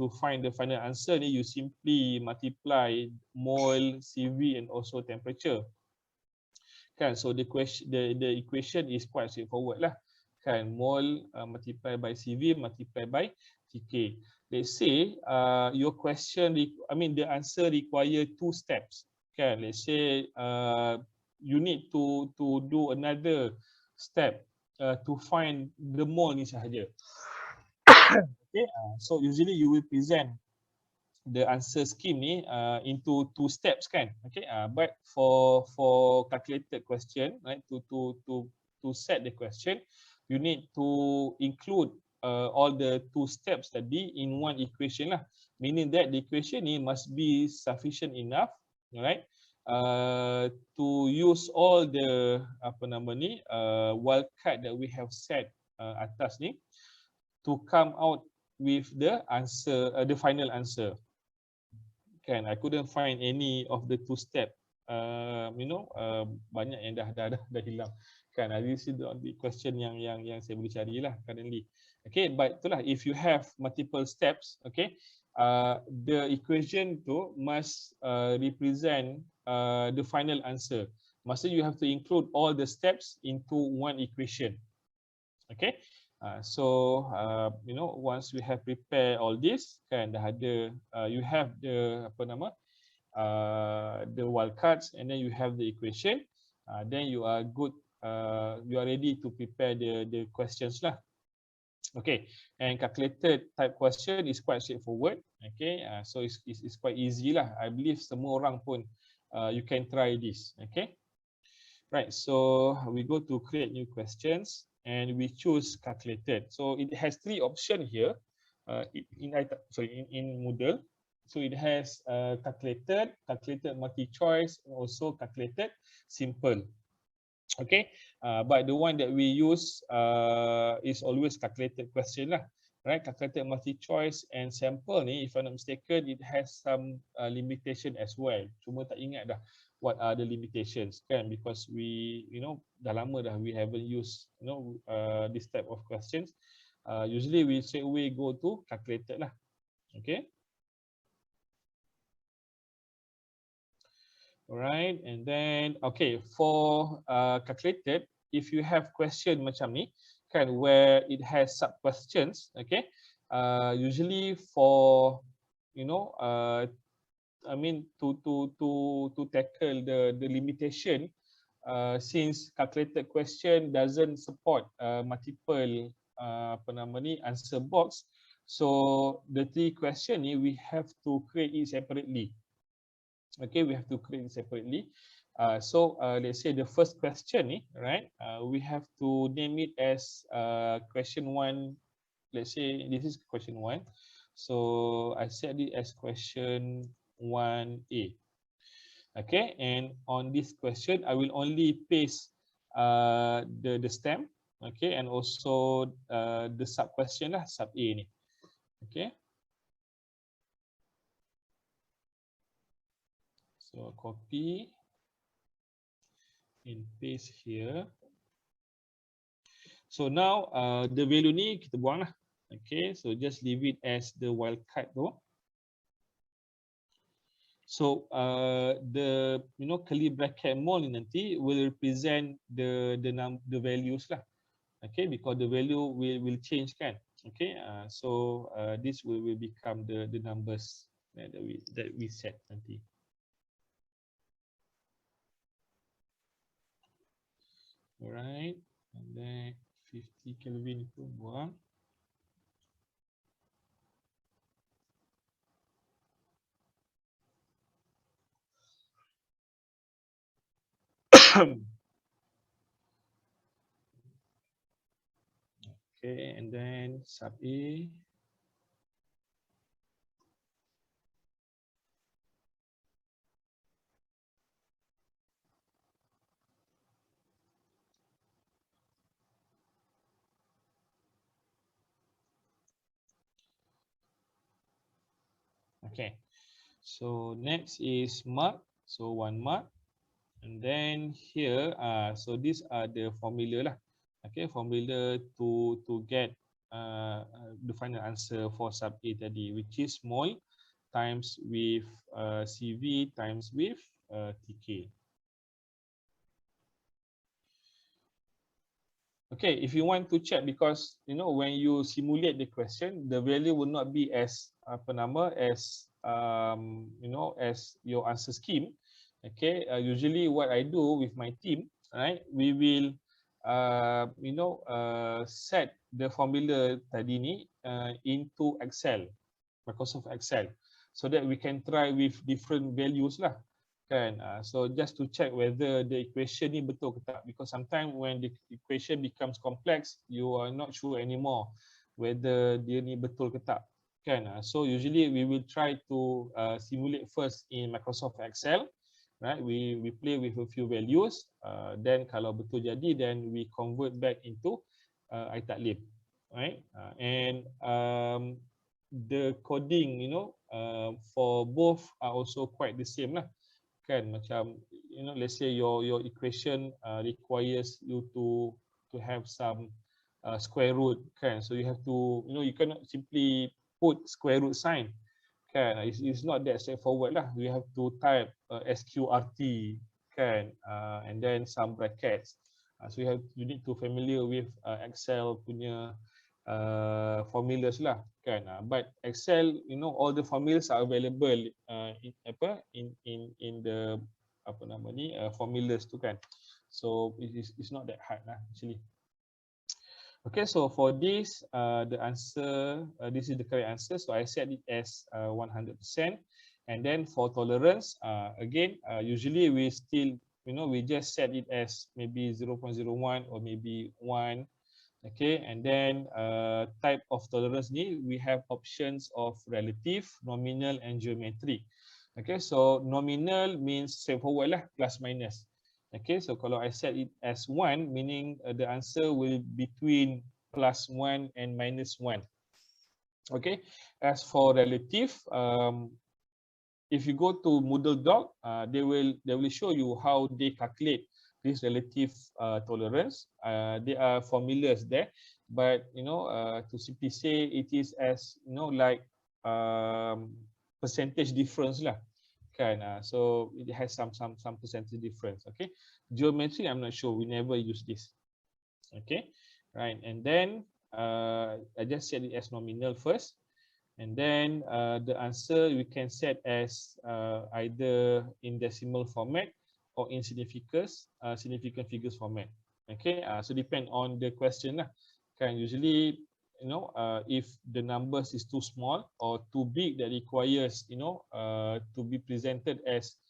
to find the final answer ni you simply multiply mole, CV and also temperature. Kan, so the equation is quite straightforward lah. Kan, mole multiply by CV multiply by TK. Let's say your question, the answer require 2 steps. Kan, let's say you need to do another step to find the mole ni sahaja. Okay, so usually you will present the answer scheme ni into 2 steps kan. Okay, but for calculated question, right, to set the question, you need to include all the 2 steps tadi in one equation lah. Meaning that the equation ni must be sufficient enough, right, to use all the wildcard that we have set atas ni to come out with the answer, the final answer. Kan, I couldn't find any of the 2 step. Banyak yang dah hilang. Kan, this is the question yang saya boleh carilah currently. Okay, but itulah, if you have multiple steps, okay, the equation tu must represent the final answer. Maksudnya you have to include all the steps into one equation. Okay. Once we have prepared all this, kan, dah ada, you have the the wildcards and then you have the equation, then you are good, you are ready to prepare the questions lah. Okay, and calculated type question is quite straightforward. Okay, so it's quite easy lah. I believe semua orang pun you can try this. Okay, right, so we go to create new questions. And we choose calculated. So it has 3 options here in Moodle. So it has calculated, calculated multi-choice, and also calculated simple. Okay, but the one that we use is always calculated question lah, right? Calculated multi-choice and sample ni, if I'm not mistaken, it has some limitation as well. Cuma tak ingat dah what are the limitations, kan? Because we, dah lama dah we haven't used, this type of questions. Usually we straight away go to calculated lah. Okay. Alright, and then okay, for calculated, if you have question macam ni, kan, where it has sub questions, okay, usually for to tackle the limitation, since calculated question doesn't support multiple answer box, so the 3 question ni we have to create it separately. Okay, we have to create it separately. So let's say the first question ni, right, we have to name it as question 1. Let's say this is question 1, so I set it as question 1A. Okay, and on this question I will only paste the stem, okay, and also the sub question lah, sub A ni. Okay, so copy and paste here. So now the value ni kita buang lah. Okay, so just leave it as the wildcard tu. So the curly bracket mole nanti will represent the values lah. Okay, because the value will change kan. Okay, so this will become the numbers that we set nanti. Alright, and then 50 Kelvin itu buang. Okay, and then sub A. Okay, so next is mark. So 1 mark. And then here, so these are the formula lah. Okay, formula to get the final answer for sub A tadi, which is small times with CV times with TK. Okay, if you want to check, because you know when you simulate the question, the value will not be as as you know, as your answer scheme. Okay, usually what I do with my team, right? We will you know, set the formula tadi ni into Excel, Microsoft Excel, so that we can try with different values lah. Kan, so just to check whether the equation ni betul ke tak, because sometimes when the equation becomes complex, you are not sure anymore whether dia ni betul ke tak, kan. So usually we will try to simulate first in Microsoft Excel, right? We play with a few values, then kalau betul jadi, then we convert back into iTa'leem, right? And the coding, you know, for both are also quite the same lah. Kan, macam you know, let's say your equation requires you to have some square root, kan, so you have to, you know, you cannot simply put square root sign, kan. It's not that straightforward lah. You have to type sqrt, kan, and then some brackets, so you need to familiar with Excel punya formulas lah, kan. But Excel, you know, all the formulas are available in the formulas tu, kan. So it's not that hard lah actually. Okay, so for this the answer, this is the correct answer, so I set it as 100%. And then for tolerance, again, usually we still, you know, we just set it as maybe 0.01 or maybe 1. Okay, and then type of tolerance ni, we have options of relative, nominal and geometric. Okay, so nominal means straightforward lah, plus minus. Okay, so kalau I set it as 1, meaning the answer will between +1 and -1. Okay, as for relative, if you go to Moodle doc, they will show you how they calculate this relative tolerance. There are formulas there, but you know, to simply say it is as, you know, like percentage difference lah, kan. So it has some percentage difference. Okay, geometry, I'm not sure, we never use this. Okay, right, and then I just set it as nominal first. And then the answer we can set as either in decimal format or in significant figures format. Okay, so depend on the question lah. Kan, usually, you know, if the numbers is too small or too big that requires, you know, to be presented as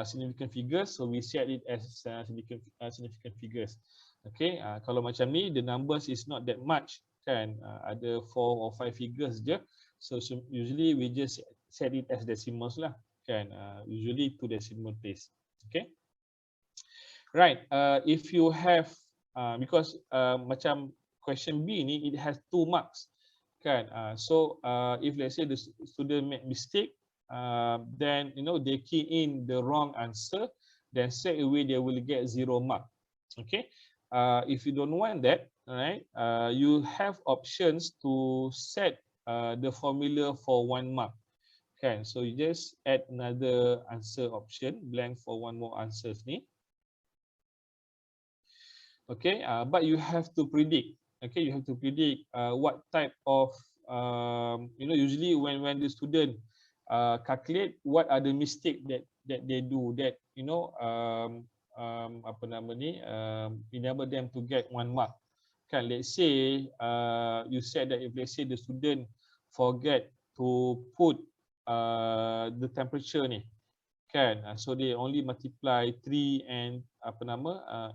significant figures, so we set it as significant figures. Okay, kalau macam ni, the numbers is not that much, kan, ada 4 or 5 figures je. So usually we just set it as decimals lah, kan, usually to decimal place. Okay, right. If you have because macam question B ni, it has 2 marks, kan. So if let's say the student make mistake, then you know, they key in the wrong answer, then straight away they will get 0 mark. Okay, if you don't want that, right, you have options to set the formula for 1 mark, kan. So you just add another answer option, blank for 1 more answers ni. Okay, but you have to predict. Okay, you have to predict what type of you know, usually when the student calculate, what are the mistake that they do that, you know, enable them to get 1 mark. Kan, let's say you said that if let's say the student forget to put the temperature ni, kan. So they only multiply 3 and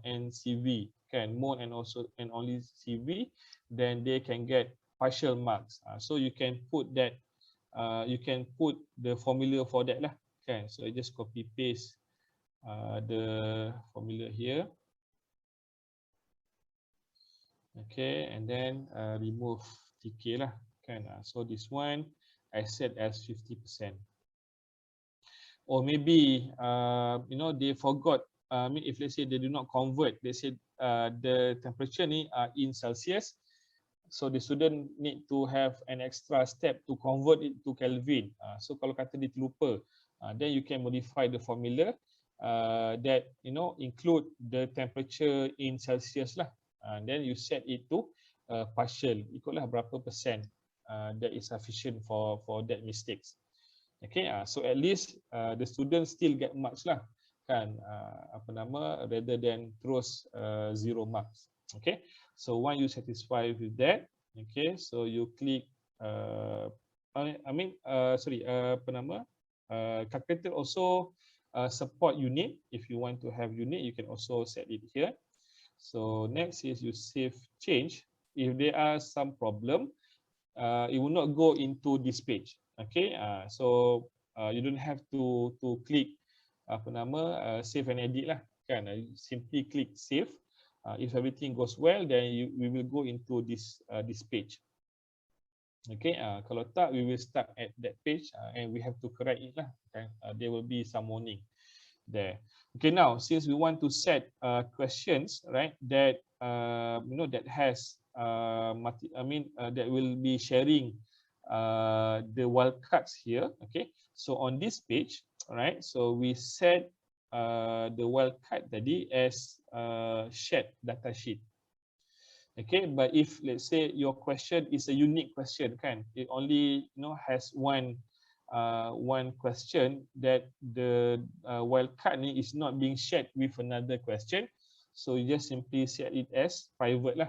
and CV, kan, mode and also and only CV, then they can get partial marks. So you can put that, you can put the formula for that lah, kan. So I just copy paste the formula here. Okay, and then remove TK lah, kan. So this one I set as 50%. Or maybe they forgot. I mean, if let's say they do not convert, let's say the temperature ni in Celsius, so the student need to have an extra step to convert it to Kelvin. So kalau kata dia terlupa, then you can modify the formula that include the temperature in Celsius lah. Then you set it to partial, ikutlah berapa persen that is sufficient for that mistakes. Okay, so at least the students still get marks lah, kan, rather than terus 0 marks. Okay, so once you satisfied with that, okay, so you click calculator also support unit. If you want to have unit, you can also set it here. So next is you save change. If there are some problem, it will not go into this page. Okay, so you don't have to click save and edit lah, kan. Simply click save. If everything goes well, then we will go into this page. Okay, kalau tak, we will start at that page and we have to correct it lah, kan. There will be some warning there. Okay, now since we want to set questions, right, that that has that will be sharing the wildcards here. Okay, so on this page, right, so we set the wildcard tadi as shared data sheet. Okay, but if let's say your question is a unique question, kan, it only has one question that the wildcard ni is not being shared with another question, so you just simply set it as private lah.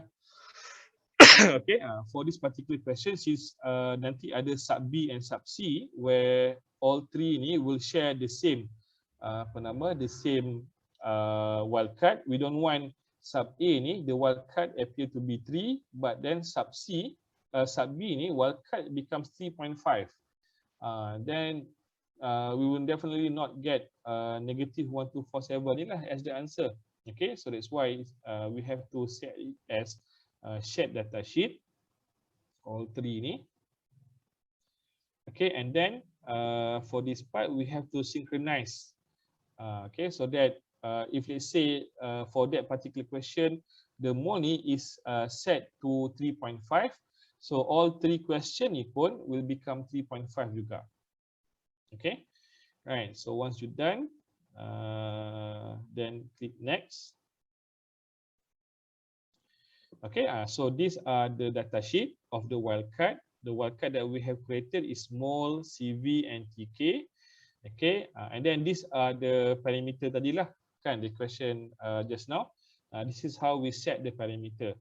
Okay, for this particular question, since nanti ada sub B and sub C where all three ni will share the same the same wildcard, we don't want sub A ni the wildcard appear to be 3, but then sub C sub B ni wildcard becomes 3.5. Then we will definitely not get -1247 ni lah as the answer. Okay, so that's why we have to set it as shared data sheet, all three ni. Okay, and then for this part we have to synchronize. Okay, so that if let's say for that particular question the mole ni is set to 3.5, so all three question ni pun will become 3.5 juga. Okay, right, so once you're done, then click next. Okay, so these are the data sheet of the wildcard. The wildcard that we have created is small, CV, and TK. Okay, and then these are the parameter tadi lah, kan, the question just now. This is how we set the parameter.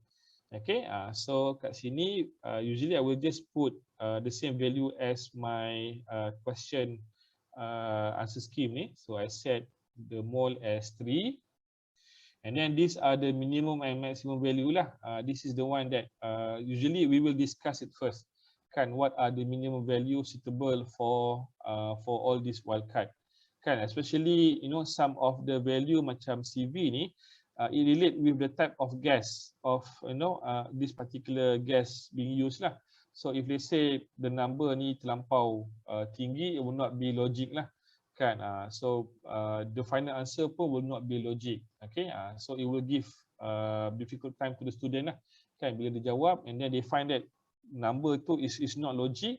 Okay, so kat sini usually I will just put the same value as my question answer scheme ni. So I set the mole as 3. And then these are the minimum and maximum value lah. This is the one that usually we will discuss it first. Kan, what are the minimum value suitable for all these wildcard? Kan, especially some of the value macam CV ni, it relate with the type of gas of this particular gas being used lah. So if they say the number ni terlampau tinggi, it will not be logic lah. Kan, so the final answer pun will not be logic. Okay, so it will give difficult time to the student lah, kan, bila dia jawab and then they find that number tu is not logic,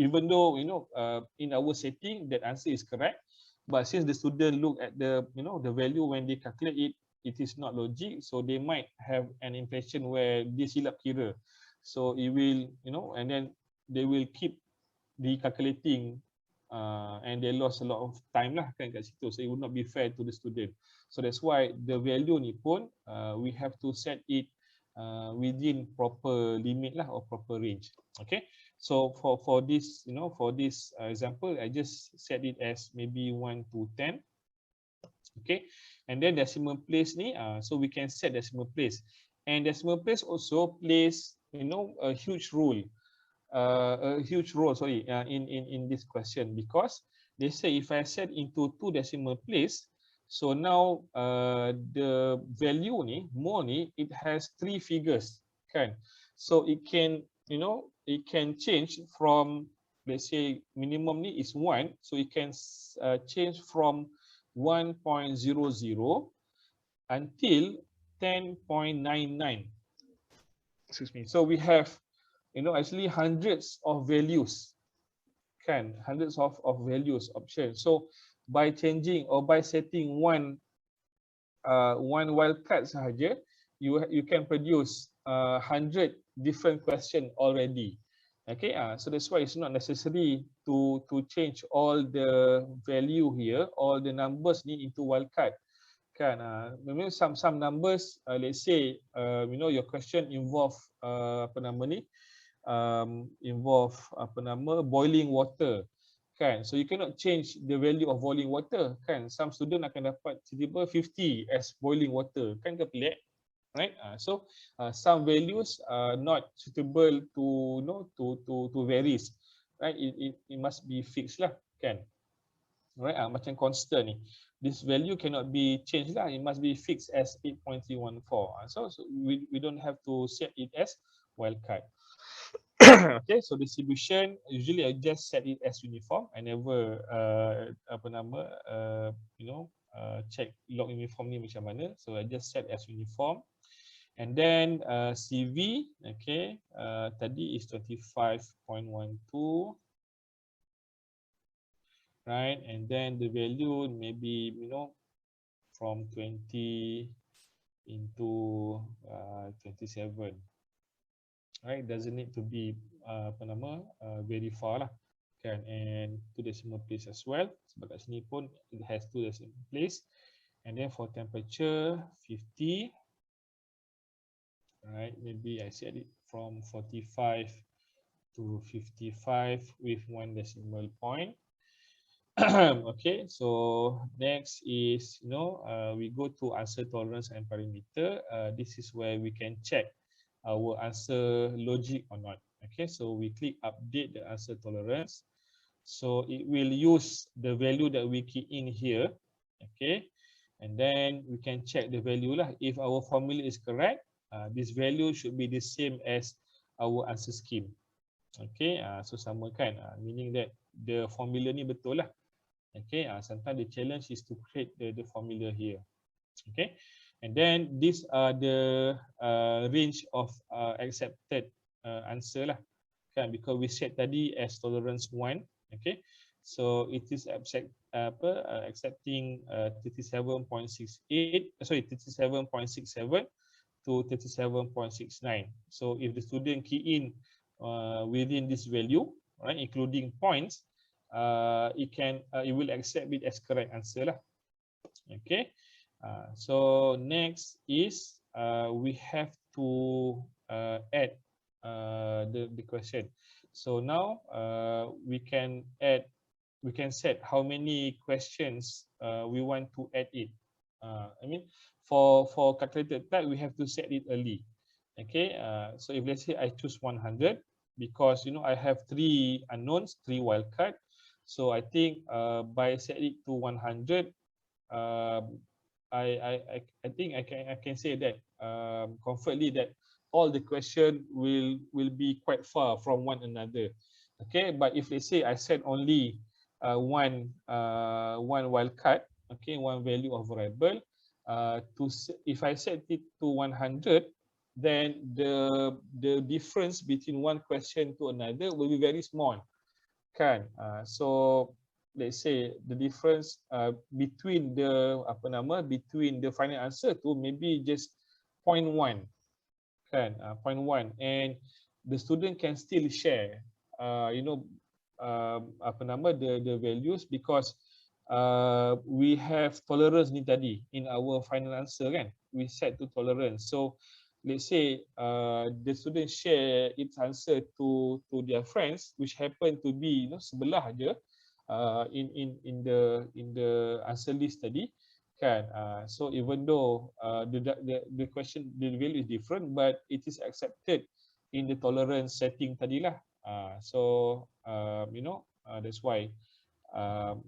even though in our setting that answer is correct, but since the student look at the the value when they calculate it, it is not logic, so they might have an impression where dia silap kira, so it will and then they will keep recalculating. And they lost a lot of time lah, kan, kat situ, so it would not be fair to the student. So that's why the value ni pun we have to set it within proper limit lah or proper range. Okay, So for this, for this example, I just set it as maybe 1 to 10. Okay, and then decimal place ni, so we can set decimal place, and decimal place also plays a huge role, sorry, in this question, because they say if I set into 2 decimal place, so now the value ni more ni, it has 3 figures, kan? So it can, it can change from, let's say minimum ni is 1, so it can change from 1.00 until 10.99. Excuse me. So we have, actually hundreds of values, kan? Hundreds of values options. So by changing or by setting one wildcard sahaja, you can produce 100 different question already. Okay, so that's why it's not necessary to change all the value here, all the numbers ni into wildcard. Kan, memang some numbers, let's say your question involve apa nama ni, involve apa nama, boiling water, kan? So you cannot change the value of boiling water, kan? Some student akan dapat tiba-tiba 50 as boiling water, kan ke pelik, right? So some values are not suitable to to varies, right? It must be fixed lah, kan? Right, macam constant ni, this value cannot be changed lah, it must be fixed as 8.314. So we don't have to set it as wildcard. Okay, so distribution, usually I just set it as uniform. I never apa nama check log uniform ni macam mana, so I just set as uniform. And then CV, okay, tadi is 25.12, right? And then the value maybe from 20 into 27, right? Doesn't need to be apa nama very far lah, kan? And 2 decimal place as well, sebab kat sini pun it has 2 decimal place. And then for temperature 50, right? Maybe I set it from 45 to 55 with 1 decimal point. Okay, so next is we go to answer tolerance and parameter. This is where we can check our answer logic or not. Okay, so we click update the answer tolerance, so it will use the value that we key in here. Okay, and then we can check the value lah. If our formula is correct, this value should be the same as our answer scheme. Okay, so sama kan, meaning that the formula ni betul lah. Okay, sometimes the challenge is to create the formula here. Okay, and then these are the range of accepted answer lah, kan, because we set tadi as tolerance 1. Okay, so it is accepting 37.68, sorry, 37.67 to 37.69. So if the student key in within this value, right, including points, it will accept it as correct answer lah. Okay, so next is we have to add the question. So now we can set how many questions we want to add it. I mean, for calculated type we have to set it early. Okay, so if let's say I choose 100, because I have 3 unknowns, 3 wildcard. So I think by setting it to 100, I think I can say that comfortably that all the question will be quite far from one another. Okay, but if let's say I set only one wildcard, okay, one value of variable, if I set it to 100, then the difference between one question to another will be very small, kan? So let's say the difference between the between the final answer to maybe just 0.1, kan? 0.1, and the student can still share the values, because we have tolerance ni tadi in our final answer, kan? We set to tolerance, so let's say the student share its answer to their friends, which happen to be sebelah aja in the answer list tadi, kan. So even though the question, the value is different, but it is accepted in the tolerance setting tadilah. So that's why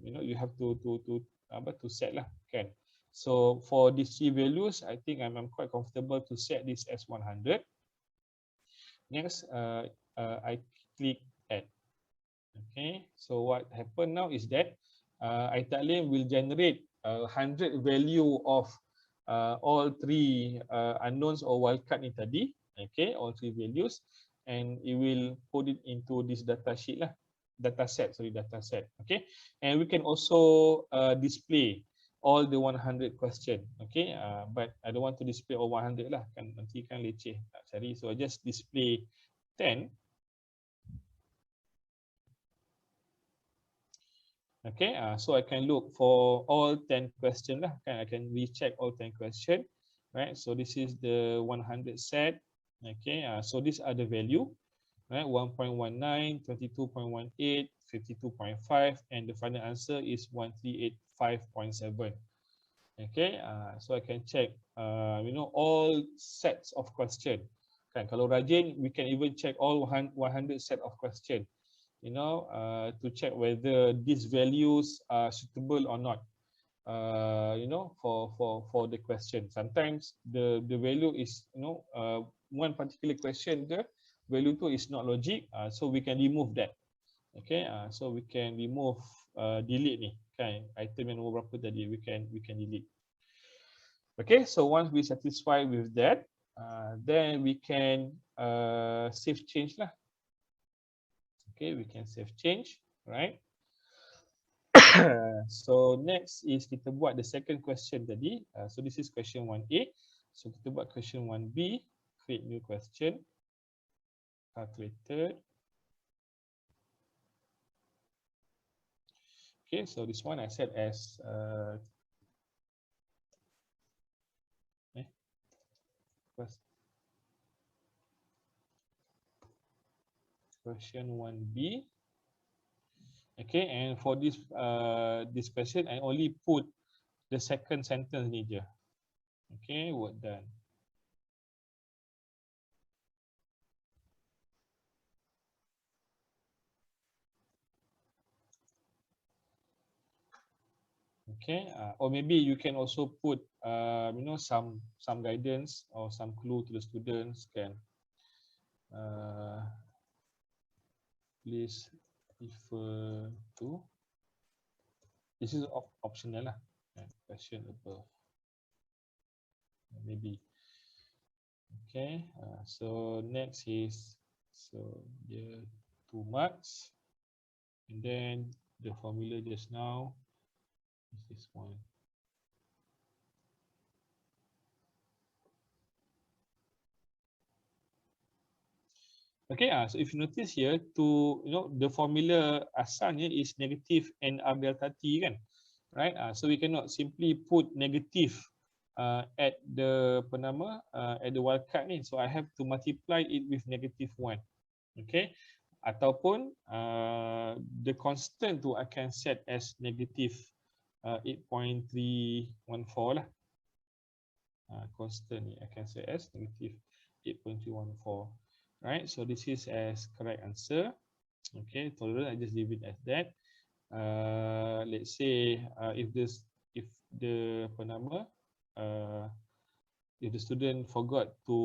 you have to set lah, kan. So for these three values, I think I'm quite comfortable to set this as 100. Next, I click add. Okay, so what happened now is that iTa'leem will generate 100 value of all three unknowns or wildcard ni tadi. Okay, all three values, and it will put it into this data sheet lah, data set. Okay, and we can also display all the 100 question. Okay, but I don't want to display all 100 lah, kan nanti kan leceh nak cari, so I just display 10. Okay, so I can look for all 10 question lah, kan. I can recheck all 10 question, right? So this is the 100 set. Okay, so these are the value, right? 1.19, 22.18, 52.5, and the final answer is 1385.7. Okay, so I can check, all sets of question. Kan, kalau rajin, we can even check all 100 set of question. To check whether these values are suitable or not. For the question. Sometimes the value is, one particular question, the value to is not logic, so we can remove that. Okay, so we can remove, delete ni, kan, item yang nombor berapa tadi, we can delete. Okay, so once we satisfied with that, then we can save change lah. Okay, we can save change, right? So next is kita buat the second question tadi. So this is question 1A. So kita buat question 1B. Create new question. Calculated. Okay, so this one I set as question 1B. Okay, and for this question, I only put the second sentence ni je. Okay, work done. Okay, or maybe you can also put some guidance or some clue to the students, can please refer to, this is optional lah, question above, maybe. Okay, so next is, so the 2 marks, and then the formula just now is this one. Okay, so if you notice here, the formula asalnya is negative NR delta T, kan, right? So we cannot simply put negative at the at the wildcard ni, so I have to multiply it with -1. Okay, ataupun the constant tu I can set as negative 8.314 lah. Constant ni I can set as negative 8.314. Right, so this is as correct answer. Okay, tolerance, I just leave it as that. Let's say if the student forgot to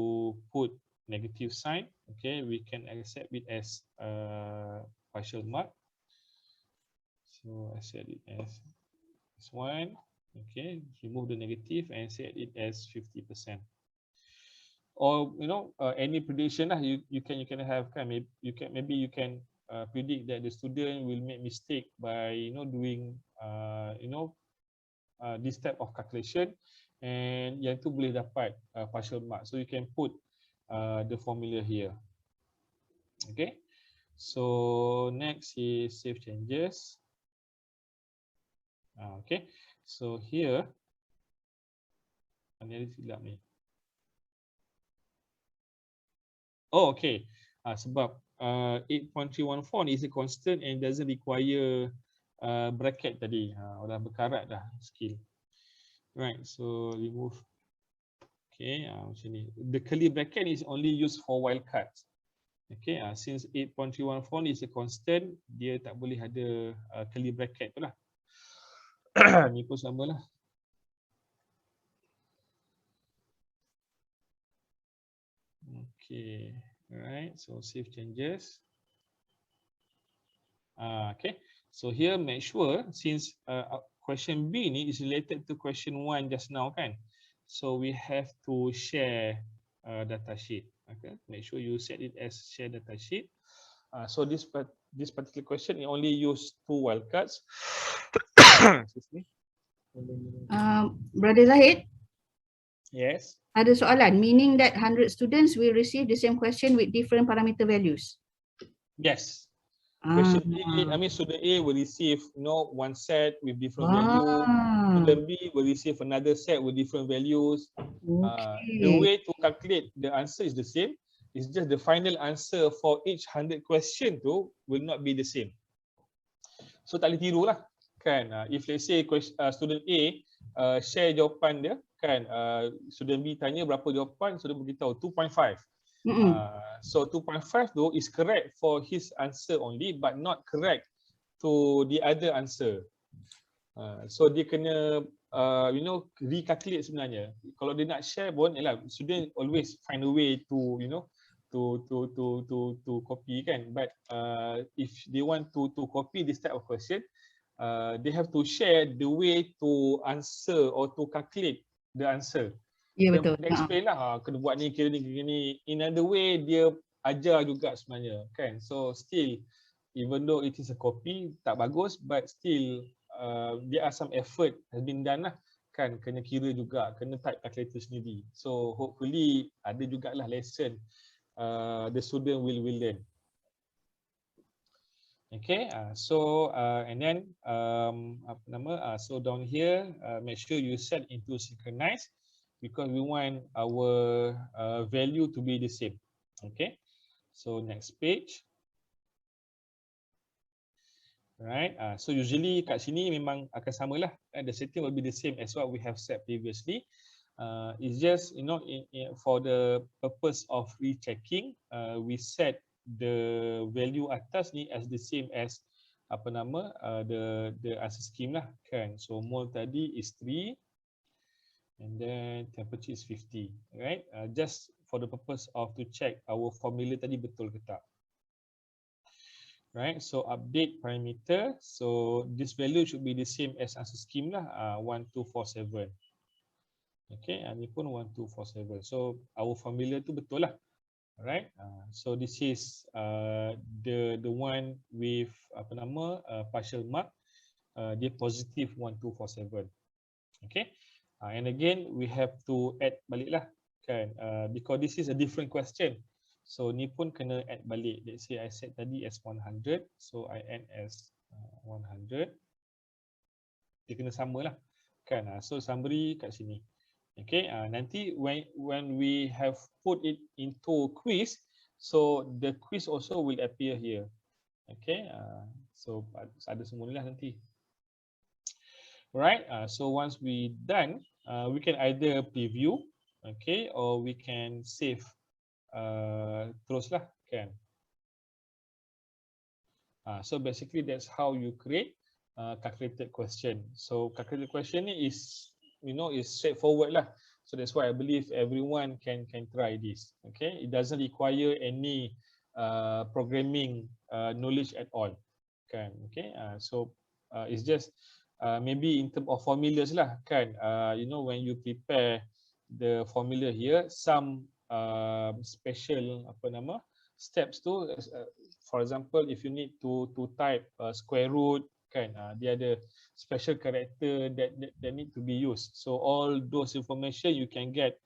put negative sign, okay, we can accept it as partial mark. So I set it as this one. Okay, remove the negative and set it as 50%. Or any prediction lah, you can have, maybe you can predict that the student will make mistake by doing this type of calculation, and yang tu boleh dapat partial mark, so you can put the formula here. Okay, so next is save changes. Okay, so here ni silap ni. Oh, okay. Sebab 8.314 is a constant and doesn't require bracket tadi. Dah berkarat dah skill. Right, so remove. Okay, macam ni. The curly bracket is only used for wildcards. Okay, since 8.314 is a constant, dia tak boleh ada curly bracket tu lah. Ni pun sama lah. Okay, alright, so save changes. Okay, so here make sure since question B ni is related to question 1 just now kan, so we have to share data sheet. Okay, make sure you set it as share data sheet. So this particular question it only use 2 wildcards. Excuse me. Brother Zahid, Yes. ada soalan, meaning that 100 students will receive the same question with different parameter values. Yes. Question A, I mean student A will receive one set with different value. Student B will receive another set with different values. The way to calculate the answer is the same. It's just the final answer for each 100 question tu will not be the same. So tak boleh tiru lah kan. If let's say student A share jawapan dia kan, student B tanya berapa jawapan, student beritahu 2.5. So 2.5 tu is correct for his answer only but not correct to the other answer. So dia kena recalculate sebenarnya. Kalau dia nak share pun yalah, student always find a way to to copy kan, but if they want to copy this type of question, they have to share the way to answer or to calculate the answer. Ya, betul. Dia explain lah, kena buat ni, kira ni. In other way, dia ajar juga sebenarnya kan. So still, even though it is a copy, tak bagus, but still there are some effort has been done lah kan. Kena kira juga, kena type calculator sendiri. So hopefully ada jugalah lesson the student will learn. Okay, so and then so down here, make sure you set into synchronize because we want our value to be the same. Okay, so next page. Right, so usually kat sini memang akan samalah. The setting will be the same as what we have set previously. It's just for the purpose of rechecking, we set the value atas ni as the same as the answer scheme lah kan. So mole tadi is 3 and then temperature is 50, right? Just for the purpose of to check our formula tadi betul ke tak. Right, so update parameter, so this value should be the same as answer scheme lah, 1247. Okay, ni pun 1247. So our formula tu betul lah. Alright, so this is the one with partial mark, dia positive 1247. Okay, and again we have to add balik lah kan, because this is a different question. So ni pun kena add balik. Let's say I set tadi as 100, so I add as 100. Dia kena sama lah kan. So summary kat sini. Okay, nanti when we have put it into quiz, so the quiz also will appear here. Okay, so ada semua lah nanti. Alright, so once we done, we can either preview, okay, or we can save teruslah kan. So basically that's how you create calculated question. So calculated question ni is is straightforward lah. So that's why I believe everyone can try this. Okay, it doesn't require any programming knowledge at all kan. Okay, so it's just maybe in terms of formulas lah kan. When you prepare the formula here, some special steps tu, for example if you need to type square root kan, dia ada special character that need to be used. So all those information you can get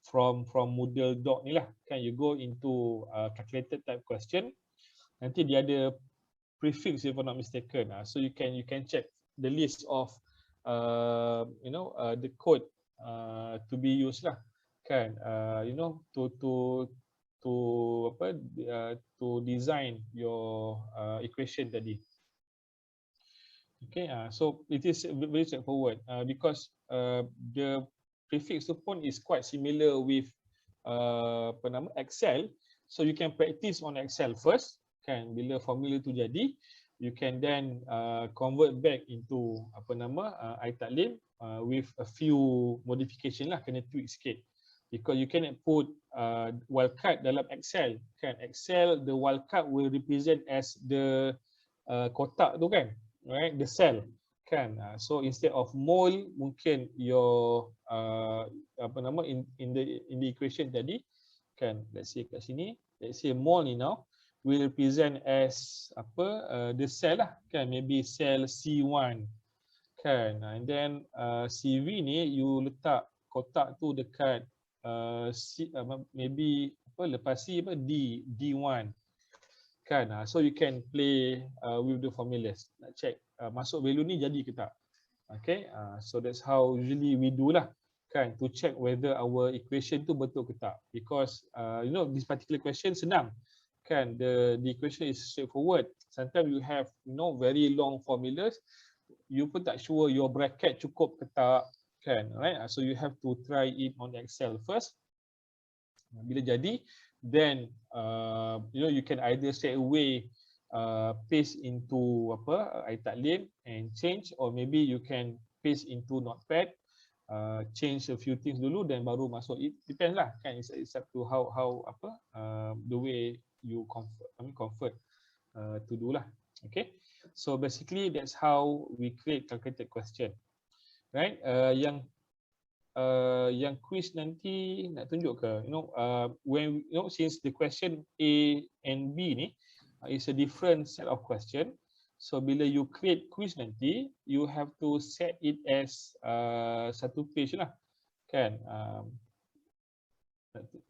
from Moodle doc ni lah kan. You go into calculated type question, nanti dia ada prefix if I'm not mistaken. So you can check the list of the code to be used lah kan, to to design your equation tadi. Okay, so it is very straightforward because the prefix tu pun is quite similar with Excel. So you can practice on Excel first, kan? Bila formula tu jadi, you can then convert back into iTa'leem with a few modification lah, kena tweak sikit. Because you cannot put wildcard dalam Excel, kan? Excel, the wildcard will represent as the kotak tu, kan? Right, the cell, kan? So instead of mole, mungkin your in the equation tadi, kan? Let's say kat sini, let's say mole ni now will represent as the cell lah, kan? Maybe cell C1, kan? And then CV ni you letak kotak tu dekat maybe lepas C D1, kan? So you can play with the formulas, nak check masuk value ni jadi ke tak. Okay, so that's how usually we do lah, kan, to check whether our equation tu betul ke tak. Because you know, this particular question senang, kan, the equation is straightforward. Sometimes you have, you know, very long formulas, you pun tak sure your bracket cukup ke tak, kan, right? So you have to try it on Excel first. Bila jadi, then you know, you can either straight away paste into iTa'leem and change, or maybe you can paste into Notepad, change a few things dulu, then baru masuk. It depends lah, kan? It's up to how the way you convert to do lah. Okay, so basically that's how we create calculated question, right? Yang quiz nanti nak tunjuk ke, you know, when you know, since the question A and B ni is a different set of question, so bila you create quiz nanti, you have to set it as satu page lah, kan?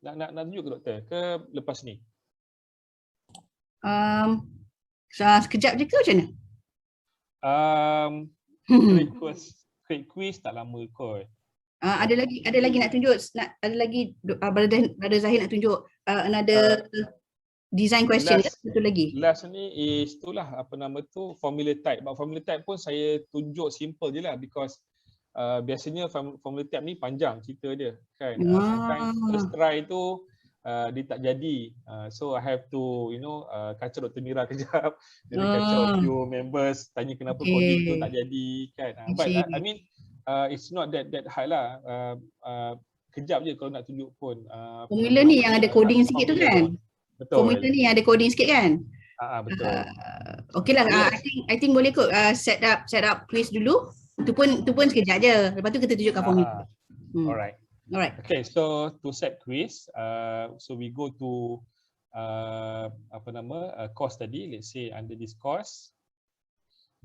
Nak tunjuk ke doktor ke lepas ni? Sekejap je ke macam mana? Create quiz tak lama kot. Ada lagi nak tunjuk, ada lagi Brother Zahid nak tunjuk another design question, satu lagi. Last ni is itulah formula type. But formula type pun saya tunjuk simple je lah, because biasanya formula type ni panjang cerita dia, kan. Sometimes first try tu dia tak jadi, so I have to, you know, kacau Dr. Mira kejap, jadi kacau few members, tanya kenapa coding tu tak jadi, kan. But I mean it's not that hard lah. Kejap je kalau nak tunjuk pun. Formula ni yang ada coding sikit tu, kan? Betul. Formula ni yang ada coding sikit, kan? Betul. Okay lah, I think boleh kot set up quiz dulu. Itu pun sekejap je. Lepas tu kita tunjukkan formula. Alright. Okay, so to set quiz, so we go to course tadi. Let's say under this course.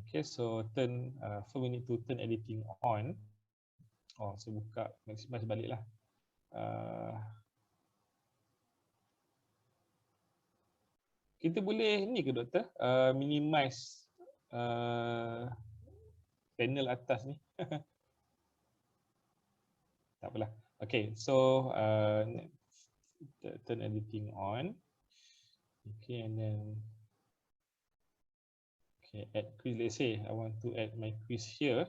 Okay, so first we need to turn editing on. Saya buka maximize balik lah. Kita boleh ni ke doktor, minimize panel atas ni? Tak apalah. Okay, so turn editing on. Okay, and then add quiz. Let's say I want to add my quiz here.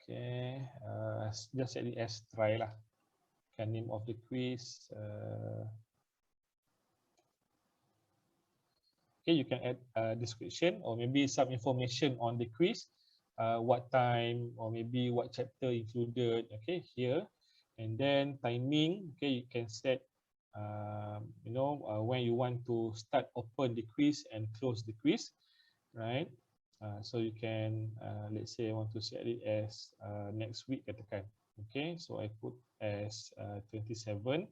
Okay, just set it as try lah. Kan, name of the quiz. Okay, you can add a description or maybe some information on the quiz. What time or maybe what chapter included, okay, here. And then timing, okay, you can set you know, when you want to start open the quiz and close the quiz, right? So you can let's say I want to set it as next week katakan. Okay, so I put as 27,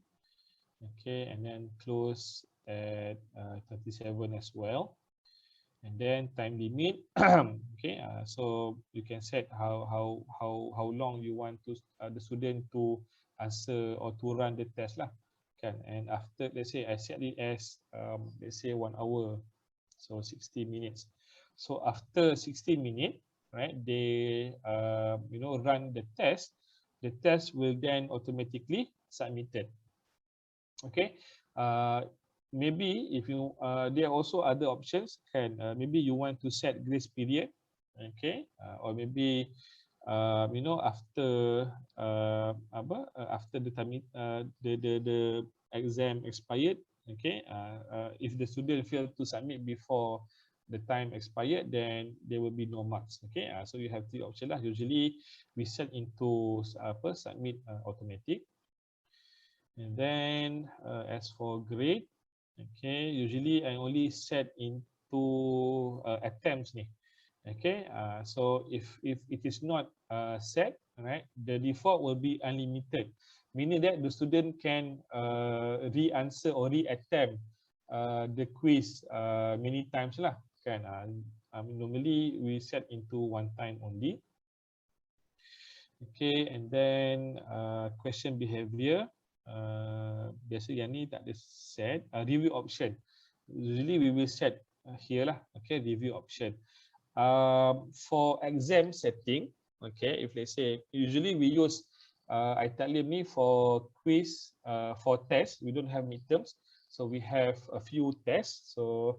okay, and then close at 37 as well. And then time limit, okay, so you can set how long you want to the student to answer or to run the test lah, kan. And after, let's say I set it as let's say 1 hour, So 60 minutes. So after 60 minutes, right, they run the test. The test will then automatically submitted. Okay. Maybe if you there are also other options. Maybe you want to set grace period. Okay. Or maybe after after the time the exam expired. Okay. If the student failed to submit before the time expired, then there will be no marks. Okay. So you have three options lah. Usually we set into submit automatic. And then as for grade, okay, usually I only set into attempts ni. Okay, so if it is not set, right, the default will be unlimited, meaning that the student can re-answer or re-attempt the quiz many times lah. Kan? Normally we set into one time only. Okay, and then question behavior. Biasa yang ni tak ada set. Review option. Usually we will set here lah. Okay, review option. For exam setting, okay, if let's say usually we use iTa'leem ni for quiz, for test. We don't have midterms, so we have a few tests. So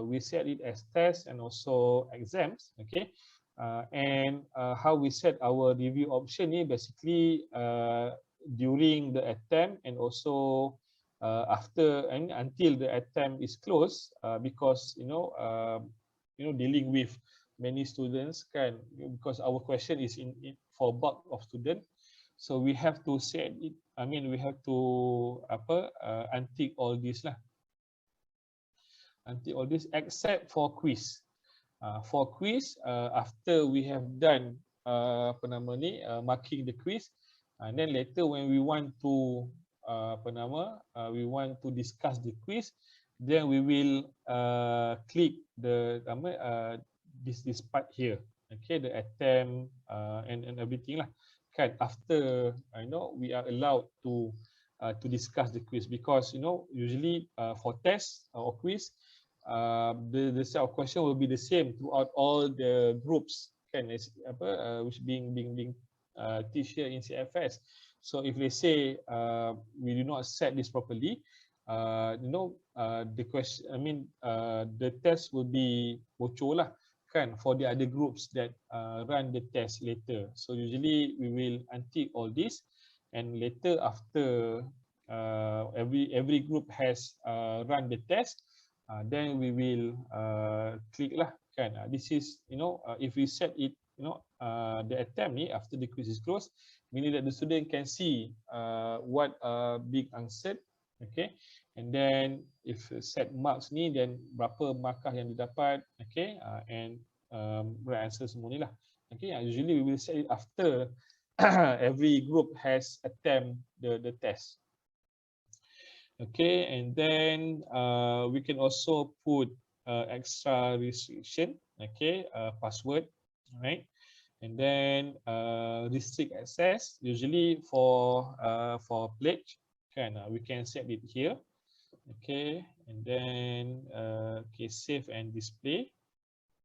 we set it as tests and also exams. Okay, and how we set our review option ni basically during the attempt and also after and until the attempt is closed, because dealing with many students kan, because our question is in for bulk of student, so we have to set it. We have to untick all this lah, untick all this except for quiz. For quiz, after we have done marking the quiz, and then later when we want to we want to discuss the quiz, then we will click the this part here. Okay, the attempt and everything lah. Kan, after we are allowed to discuss the quiz, because usually for test or quiz, the set of question will be the same throughout all the groups. Kan, which being teach here in CFS. So if they say we do not set this properly, the question, the test will be bocor lah, kan, for the other groups that run the test later. So usually we will untick all this, and later after every group has run the test, then we will click lah, kan. This is if we set it the attempt ni after the quiz is closed, meaning that the student can see what being answered. Okay, and then if set marks ni, then berapa markah yang didapat. Okay, and right answer semua ni lah. Okay, usually we will set it after every group has attempt the test. Okay, and then we can also put extra restriction. Okay, password. Right, and then restrict access. Usually for pledge, we can set it here. Okay, and then okay, save and display.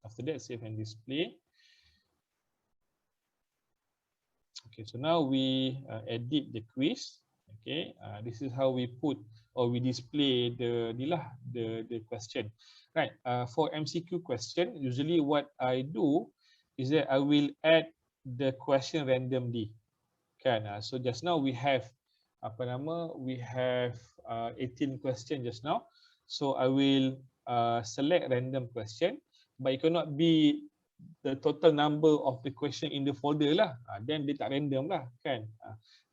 After that, save and display. Okay, so now we edit the quiz. Okay, this is how we put or we display the question. Right, for MCQ question, usually what I do is that I will add the question randomly. Kan? So just now we have we have 18 question just now. So I will select random question, but it cannot be the total number of the question in the folder lah. Then dia tak random lah, kan?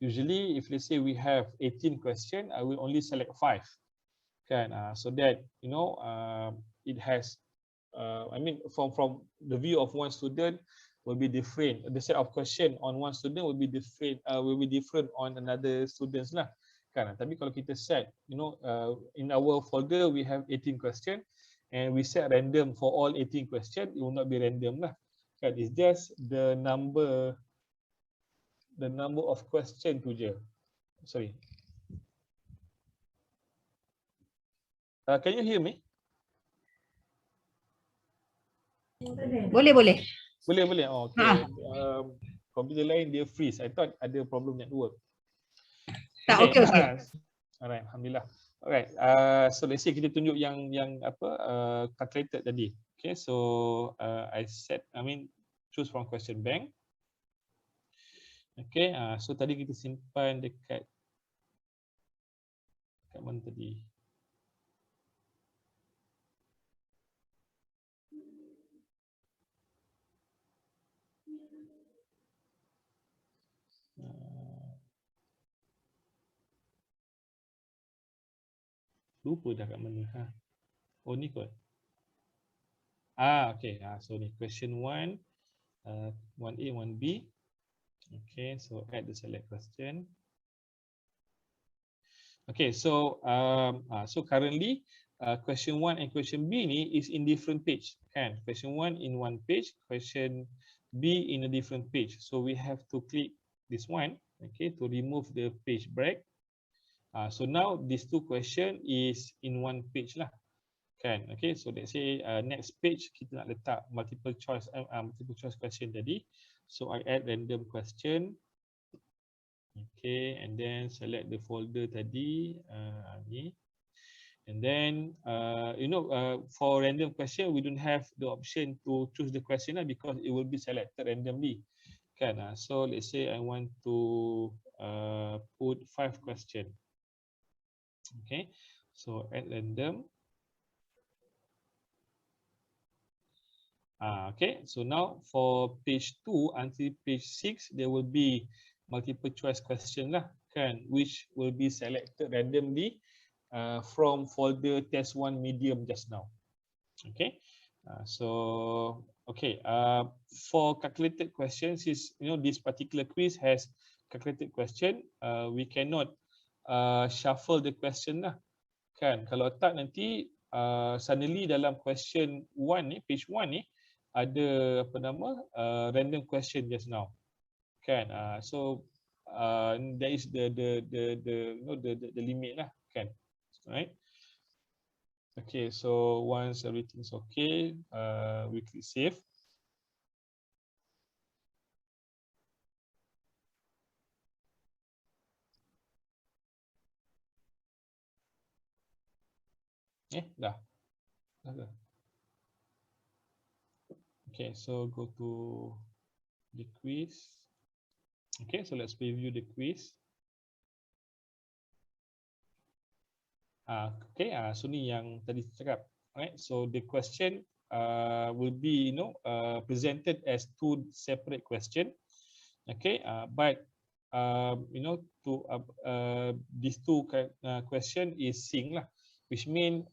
Usually if let's say we have 18 question, I will only select 5. Kan? So that it has from the view of one student will be different. The set of question on one student will be different. On another students lah. Kan? Tapi kalau kita set, in our folder we have 18 question, and we set random for all 18 question, it will not be random lah. Kan? It's just the number of question tu je. Sorry. Can you hear me? Boleh, boleh. Boleh. Oh, Ha. okay. Komputer lain dia freeze. I thought ada problem network. Tak, Okay. okey. Alright, alhamdulillah. Alright. So let's say kita tunjuk yang apa calculated tadi. Okay, so choose from question bank. Okay, so tadi kita simpan dekat mana tadi? Lupa dah kat mana. Oh ni kot. Okay. So ni question 1, 1A, 1B. Okay, so add the select question. Okay, so so currently question 1 and question B ni is in different page, kan? Question 1 in one page, question B in a different page. So we have to click this one, okay, to remove the page break. So now these two question is in one page lah, kan? Okay, so let's say next page kita nak letak multiple choice question tadi. So I add random question. Okay, and then select the folder tadi ni, and then for random question we don't have the option to choose the question because it will be selected randomly, kan? So let's say I want to put 5 question. Okay, so add random. Okay, so now for page 2 until page 6 there will be multiple choice question lah, kan, which will be selected randomly from folder test 1 medium just now. Okay, so okay, for calculated questions, is this particular quiz has calculated question, we cannot shuffle the question lah, kan? Kalau tak nanti suddenly dalam question 1 ni, page 1 ni ada random question just now, kan? So there is the limit lah, kan? Right? Okay, so once everything's okay, we click save. Dah. Okay, so go to the quiz. Okay, so let's preview the quiz. Okay, so ni yang tadi cakap. Alright, so the question will be presented as 2 separate question. Okay, but these 2 question is sync lah, which mean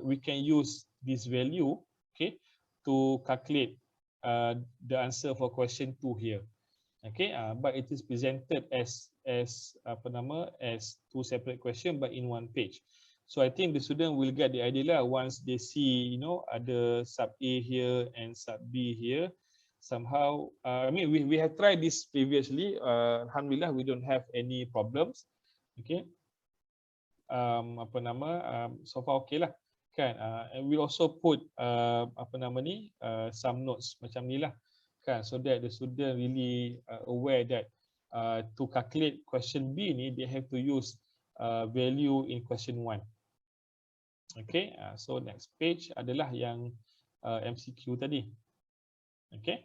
we can use this value, okay, to calculate the answer for question 2 here. Okay, but it is presented as 2 separate question but in one page. So I think the student will get the idea lah once they see ada sub A here and sub B here. Somehow, we have tried this previously. Alhamdulillah, we don't have any problems. Okay, so far okay lah, kan? And we also put some notes macam ni lah, kan, so that the student really aware that to calculate question B ni they have to use value in question 1. Okay, so next page adalah yang MCQ tadi. Okay,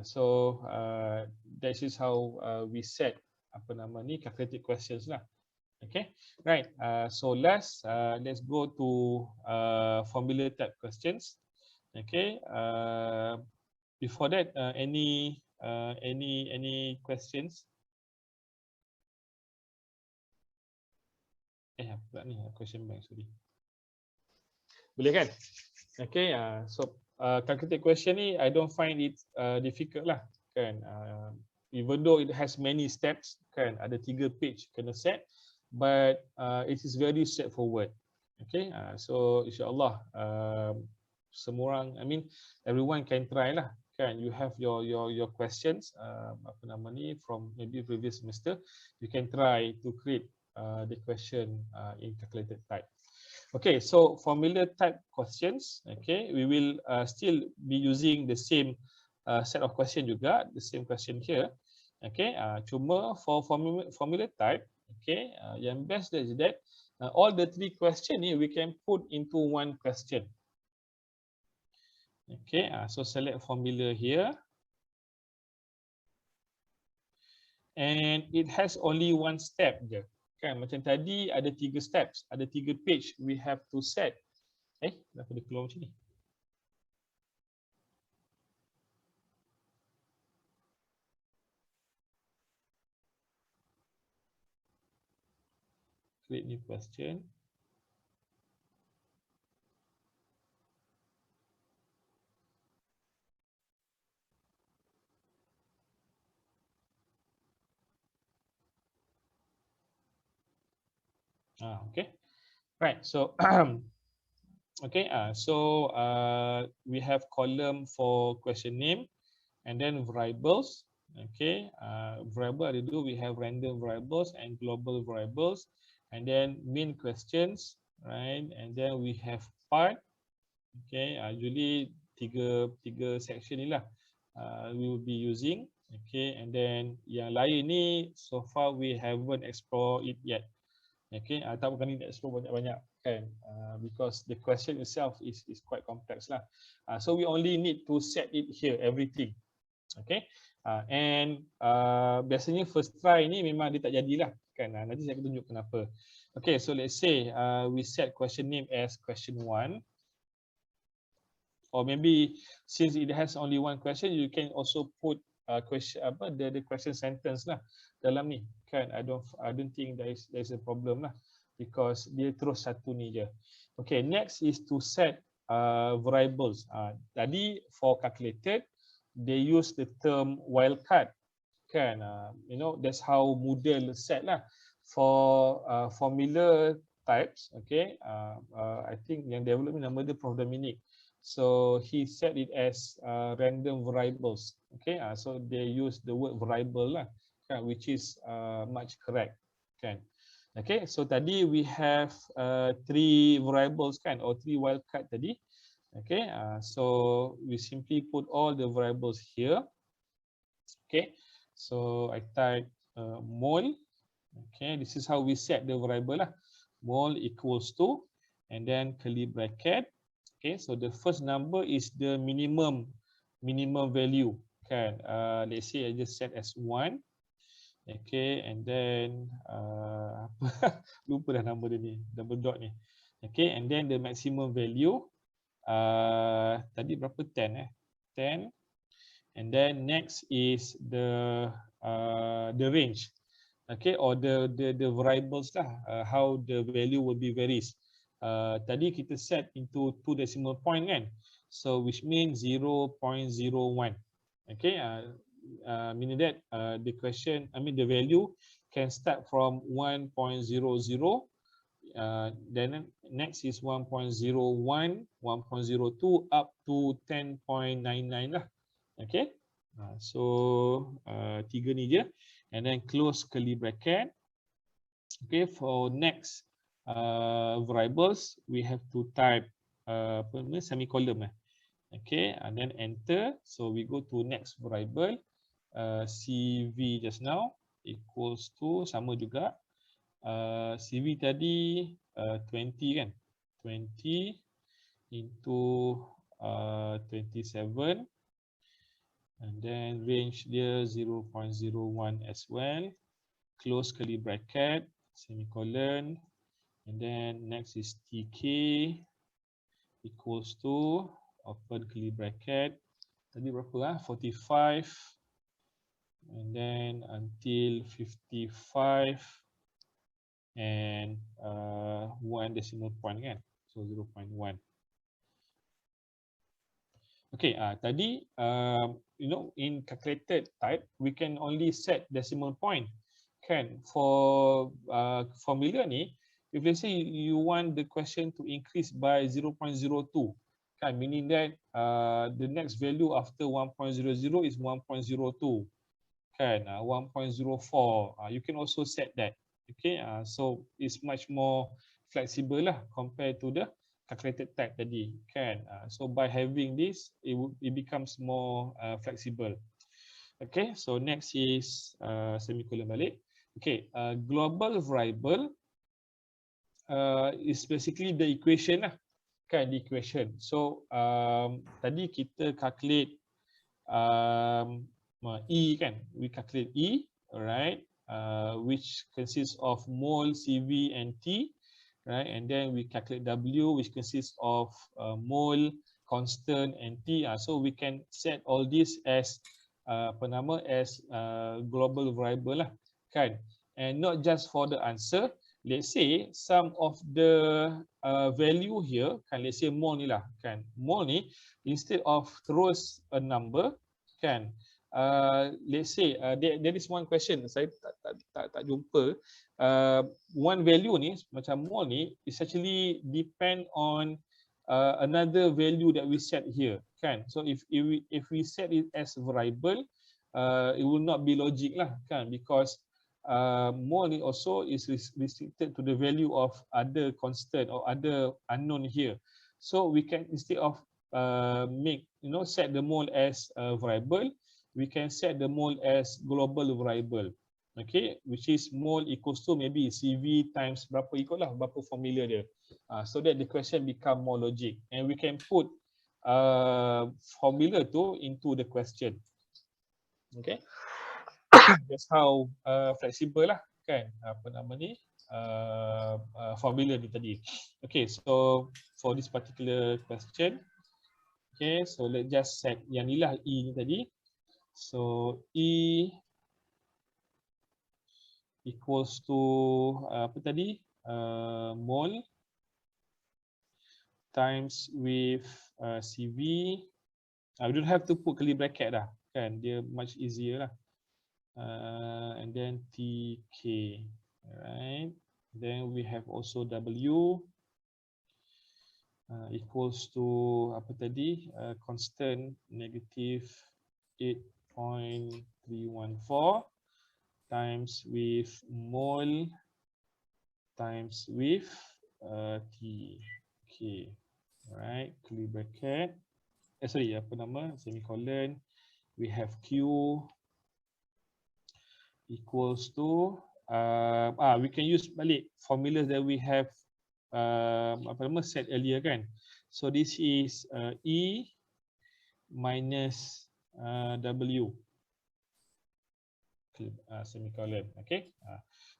so that is how we set calculated questions lah. Okay, right. So last, let's go to formula type questions. Okay, before that, any questions? Pula ni question bank, sorry. Boleh kan? Okay, so calculated question ni I don't find it difficult lah, kan? Even though it has many steps, kan, ada 3 page kena set, but it is very straightforward. Okay, so insyaAllah semua orang, everyone can try lah, kan? You have your questions from maybe previous semester, you can try to create the question in calculated type. Okay, so formula type questions, okay, we will still be using the same set of question juga, the same question here. Okay, cuma for formula type, okay, yang best is that all the three question ni we can put into one question. Okay, so select formula here. And it has only one step je. Kan, macam tadi ada 3 steps, ada 3 page we have to set. Kenapa dia keluar macam ni? Create new question. Okay. Right. So okay. We have column for question name and then variables. Okay. Variable ada dua. We have random variables and global variables, and then main questions, right? And then we have part. Okay. Usually tiga section ni lah we will be using. Okay. And then yang lain ni so far we haven't explore it yet. Okay, tak berani nak explore banyak-banyak kan, because the question itself is quite complex lah. So we only need to set it here everything. Okay, and biasanya first try ni memang dia tak jadilah kan. Nanti saya akan tunjuk kenapa. Okay, so let's say we set question name as question 1, or maybe since it has only one question, you can also put question the question sentence lah dalam ni kan. I don't think there is a problem lah, because dia terus satu ni je. Okay, next is to set variables. Tadi for calculated they use the term wildcard kan. You know, that's how Moodle set lah. For formula types, okay, I think yang develop ni nama dia Prof Dominic. So he set it as random variables. Okay, so they use the word variable lah, which is much correct. Kan? Okay, so tadi we have 3 variables kan, or 3 wildcard tadi. Okay, so we simply put all the variables here. Okay, so I type mol. Okay, this is how we set the variable lah. Mol equals to, and then curly bracket. Okay, so the first number is the minimum value kan. Let's say I just set as 1. Okay, and then lupa dah nama dia ni, double dot ni. Okay, and then the maximum value tadi berapa, 10 10. And then next is the range. Okay, or the variables lah, how the value will be varies. Tadi kita set into 2 decimal point kan, so which means 0.01. Okay, meaning that the question, the value can start from 1.00, then next is 1.01, 1.02 up to 10.99 lah. Okay, so 3 ni je, and then close curly bracket. Okay, for next variables we have to type semicolon. Okay, and then enter. So we go to next variable, CV just now equals to, sama juga, CV tadi 20 kan, 20 into 27, and then range dia 0.01 as well, close curly bracket, semicolon. And then next is TK equals to, open curly bracket, tadi berapa 45, and then until 55, and 1 decimal point kan, so 0.1. Okay, tadi you know, in calculated type we can only set decimal point kan. For formula ni, if let's say you want the question to increase by 0.02 kan, meaning that the next value after 1.00 is 1.02 kan, 1.04, you can also set that. Okay, so it's much more flexible lah compared to the calculated type tadi kan. So by having this it becomes more flexible. Okay, so next is semicolon balik. Okay, global variable is basically the equation lah kan, the equation. So tadi kita calculate E kan, we calculate E, alright, which consists of mole, CV and T, right, and then we calculate W, which consists of mole, constant and T. So we can set all this as global variable lah kan, and not just for the answer. Let's say some of the value here kan, let's say mole ni lah kan, mole ni instead of throws a number kan, let's say there is one question saya tak jumpa, one value ni macam mole ni is actually depend on another value that we set here kan. So if we set it as variable, it will not be logic lah kan, because mole also is restricted to the value of other constant or other unknown here. So we can, instead of set the mole as a variable, we can set the mole as global variable, okay, which is mole equals to maybe CV times berapa, ikutlah berapa formula dia, so that the question become more logic, and we can put formula tu into the question. Okay. That's how flexible lah kan, formula ni tadi. Okay, so for this particular question, okay, so let's just set yang ni lah, E ni tadi. So E equals to apa tadi, mole times with CV. We don't have to put curly bracket dah kan, dia much easier lah. And then TK, right? Then we have also W equals to apa tadi, constant negative 8.314 times with mole times with T. Okay, right? Curly bracket. Semicolon. We have Q equals to we can use balik formulas that we have set earlier kan. So this is E minus W, semicolon. Okay,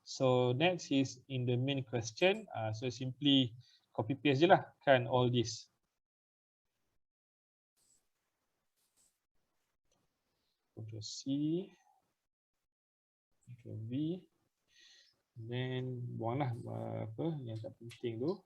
so next is in the main question, so simply copy paste je lah kan all this. Control C, Control V, then buanglah apa yang tak penting tu.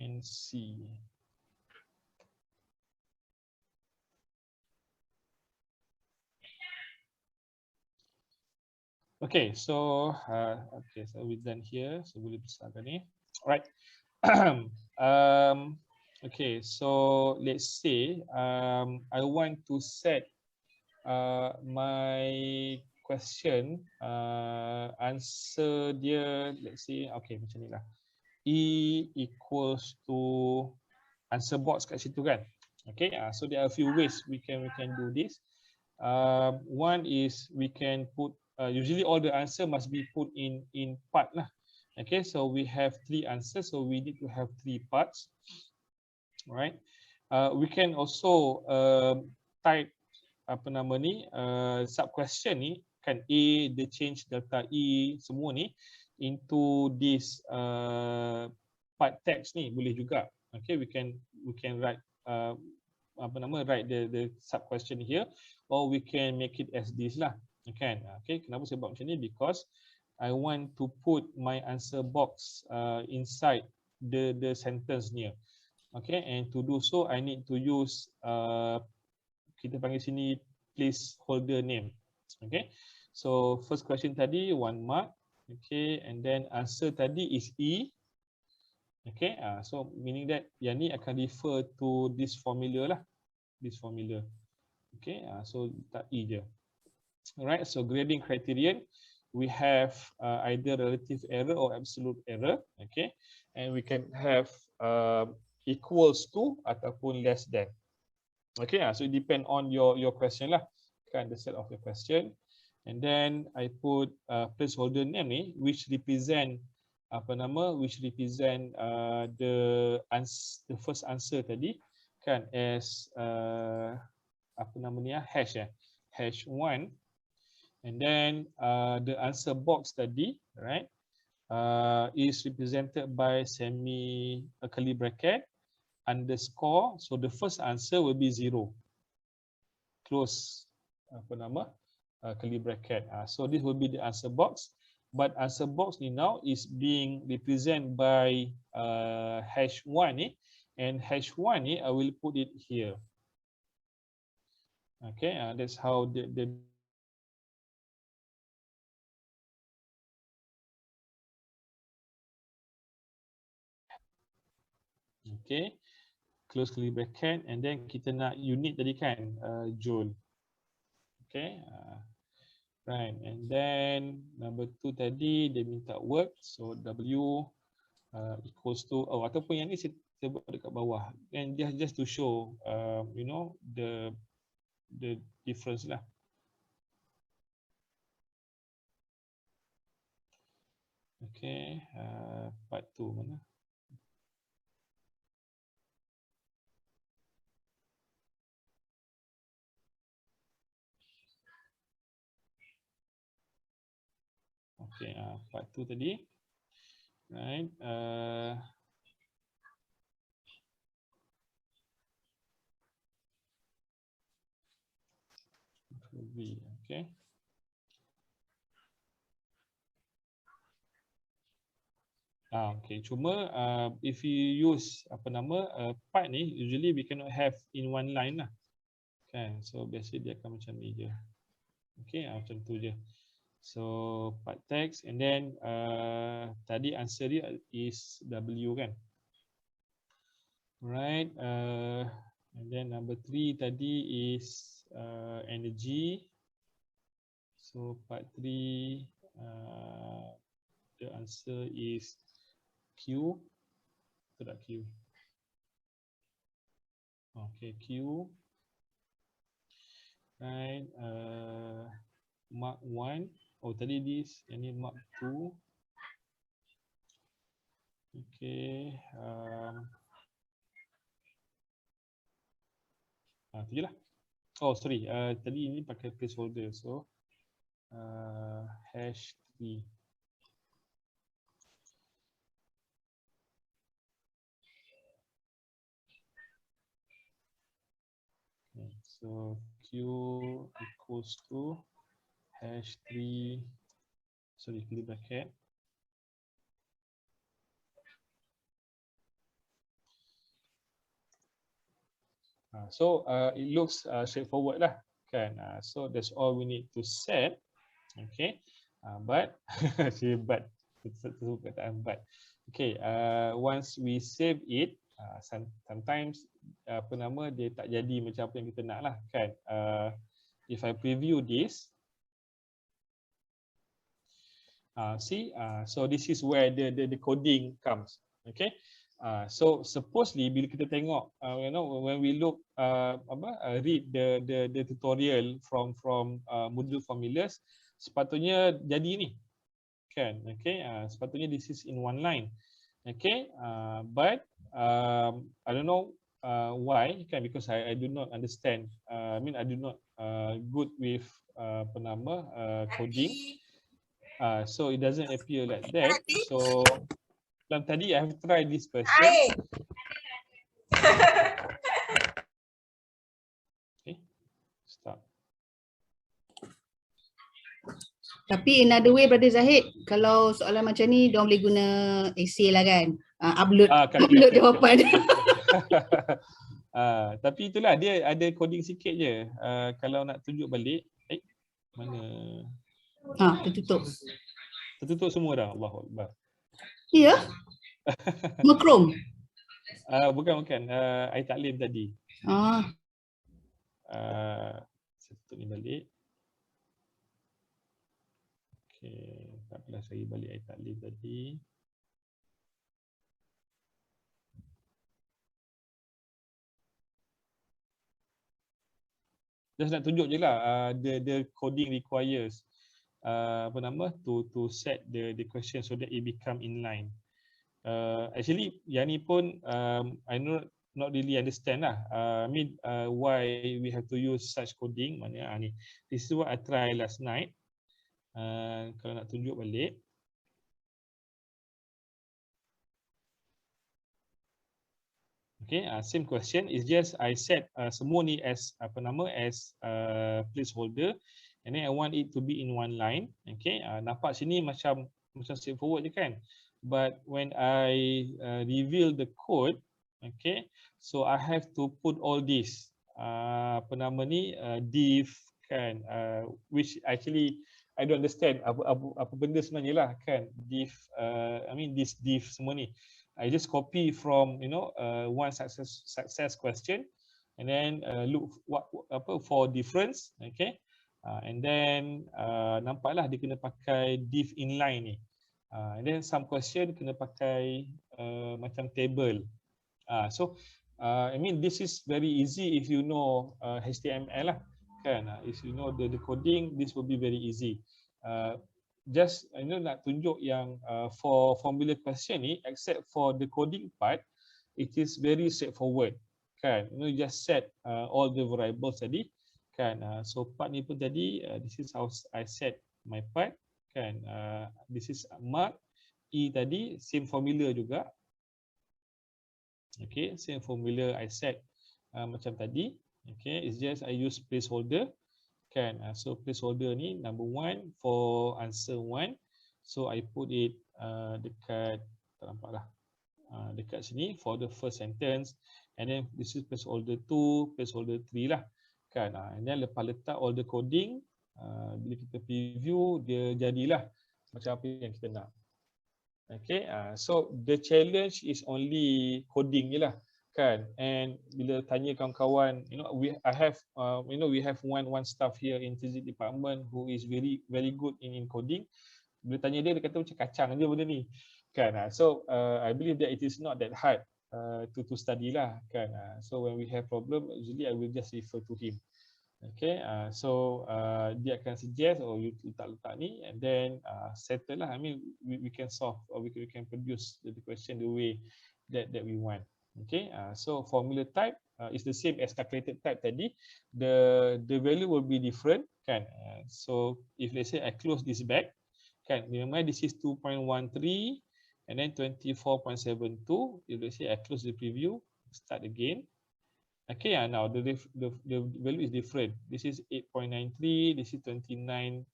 And C. Okay, so we're done here. So boleh besarkan ni. Alright. Okay, so let's say I want to set my question answer dia, let's say, okay macam ni lah. E equals to answer box kat situ kan. Okay, so there are a few ways we can do this. One is we can put usually all the answer must be put in part lah. Okay, so we have 3 answers, so we need to have 3 parts. Right. We can also type apa nama ni, sub question ni kan, A, the change delta E, semua ni into this part text ni boleh juga. Okay, we can write write the sub question here, or we can make it as this lah. Okay, kenapa saya buat macam ni? Because I want to put my answer box inside the sentence near. Okay, and to do so I need to use kita panggil sini placeholder name. Okay, so first question tadi 1 mark. Okay, and then answer tadi is E. Okay, so meaning that yang ni akan refer to this formula lah, this formula. Okay, so tak E je. Alright, so grading criterion we have either relative error or absolute error. Okay, and we can have equals to ataupun less than. Okay, so it depend on your question lah, kan, the set of your question. And then I put placeholder name ni which represent which represent the first answer tadi, kan, as hash hash 1. And then the answer box tadi, right, is represented by curly bracket underscore. So the first answer will be 0, close curly bracket. So this will be the answer box, but answer box ni now is being represented by hash 1 ni, and hash 1 ni I will put it here. Okay, that's how the okay, close curly bracket, and then kita nak unit tadi kan, joule. Okay, right, and then number 2 tadi dia minta work, so W equals to, ataupun yang ni saya buat dekat bawah, and just to show you know the difference lah. Okay, part 2 mana? Okay, part 2 tadi, right? Okay. Okay, cuma if you use part ni, usually we cannot have in one line lah, kan? So biasa dia akan macam ni je. Okay, macam tu je. So part text, and then tadi answer dia is W kan, right? And then number 3 tadi is energy. So part 3 the answer is Q. Betul tak Q? Okay, Q. Right, mark 1. Oh, tadi this, yang ni mark 2. Okay. Tu je lah. Oh, sorry. Tadi ini pakai placeholder. So, hash 3. Okay, so, Q equals to hash 3, sorry, curly bracket. So it looks straightforward lah, kan? So that's all we need to set. Okay, but but okay, once we save it, sometimes dia tak jadi macam apa yang kita nak lah, kan? If I preview this, see, so this is where the coding comes. Okay, so supposedly bila kita tengok, you know, when we look read the tutorial from module formulas, sepatutnya jadi ni, kan? Okay, sepatutnya this is in one line. Okay, but I don't know why, kan? Because I do not understand. I mean, I do not good with coding. So it doesn't appear like that. So dalam tadi I have tried this question. Okay, stop. Tapi in another way, Brother Zahid, kalau soalan macam ni, diorang boleh guna essay lah kan? Upload Calculated. jawapan. Tapi itulah, dia ada coding sikit je. Kalau nak tunjuk balik, mana? Tertutup. Tertutup semua dah. Allahu Akbar. Ya? Chrome? Bukan. iTa'leem tadi. Saya tutup ni balik. Okay, tak apalah, saya balik iTa'leem tadi. Just nak tunjuk je lah, the coding requires to set the question so that it become inline. Actually yang ni pun I not really understand lah. Why we have to use such coding. Maknanya ni, this is what I try last night. Kalau nak tunjuk balik, okay, same question. Is just I set semua ni as placeholder, and then I want it to be in one line. Okay, nampak sini macam straightforward je kan? But when I reveal the code, okay, so I have to put all this div kan, which actually I don't understand apa benda sebenarnya lah kan, div, this div semua ni. I just copy from one success question, and then look for difference, okay, and then nampaklah dia kena pakai div inline ni, and then some question kena pakai macam table. So this is very easy if you know HTML lah kan. If you know the coding, this will be very easy. Just nak tunjuk yang for formula question ni, except for the coding part, it is very straightforward kan. Just set all the variables tadi kan. So part ni pun tadi, this is how I set my part kan. This is mark E tadi, same formula juga. Okay, same formula I set macam tadi. Okay, it's just I use placeholder kan. So placeholder ni number 1 for answer 1. So I put it dekat, tak nampak lah, dekat sini for the first sentence, and then this is placeholder 2, placeholder 3 lah kan. And then lepas letak all the coding, bila kita preview, dia jadilah macam apa yang kita nak. Okay, so the challenge is only coding je lah kan. And bila tanya kawan-kawan, we have one staff here in physics department who is very good in coding. Bila tanya dia kata macam kacang je benda ni kan. So I believe that it is not that hard to study lah kan. So when we have problem, usually I will just refer to him. Okay, so dia akan suggest, you letak ni, and then settle lah. We can solve, or we can produce the question the way that we want. Okay, so formula type is the same as calculated type tadi. The value will be different kan. So if let's say I close this back kan, remember this is 2.13 and then 24.72. If let's say I close the preview, start again. Okay, now the value is different. This is 8.93, this is 29.78.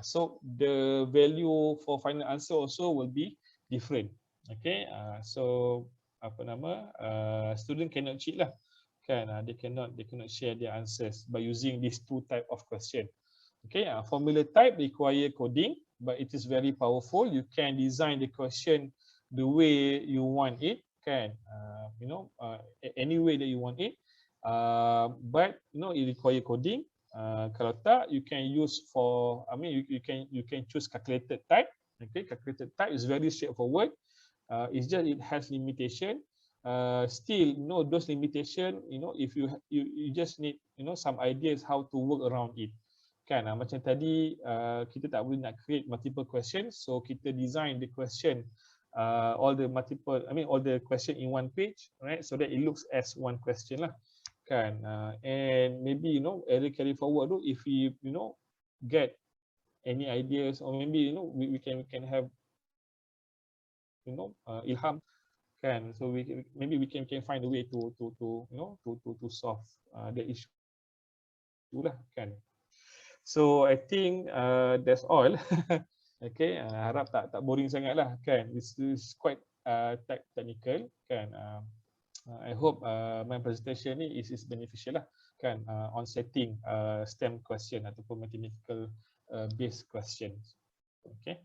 So the value for final answer also will be different. Okay, so student cannot cheat lah kan. They cannot share their answers by using these two type of question. Okay, formula type require coding, but it is very powerful. You can design the question the way you want it kan, any way that you want it, but it require coding. Kalau tak, you can use for, you can choose calculated type. Okay, calculated type is very straightforward. It's just it has limitation. Still, those limitation, if you just need some ideas how to work around it kan. Macam tadi kita tak boleh nak create multiple questions, so kita design the question, all the question in one page, right? So that it looks as one question lah kan. And maybe error carry forward tu, if we get any ideas, or maybe we can have ilham kan. So maybe we can find a way to solve the issue lah kan. So I think that's all. Okay, harap tak boring sangat lah kan. This is quite technical kan. I hope my presentation ni is beneficial lah kan, on setting STEM question ataupun mathematical based questions. Okay,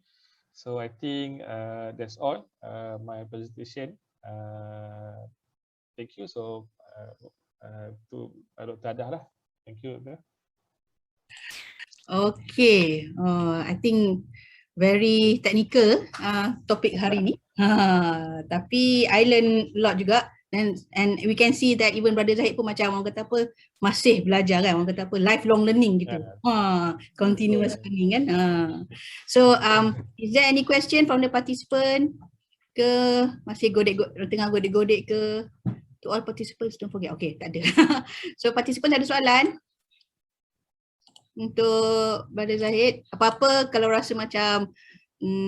so I think that's all my presentation. Thank you. So to Dr. Adah lah. Thank you. Okay, I think very technical topik hari ni. Tapi I learn a lot juga, and we can see that even Brother Zahid pun macam orang kata apa, masih belajar kan, orang kata apa, lifelong learning gitu. Continuous learning kan. So is there any question from the participant ke masih tengah godek-godek ke? To all participants, don't forget. Okay, tak ada. So participant ada soalan? Untuk Brother Zahid, apa-apa kalau rasa macam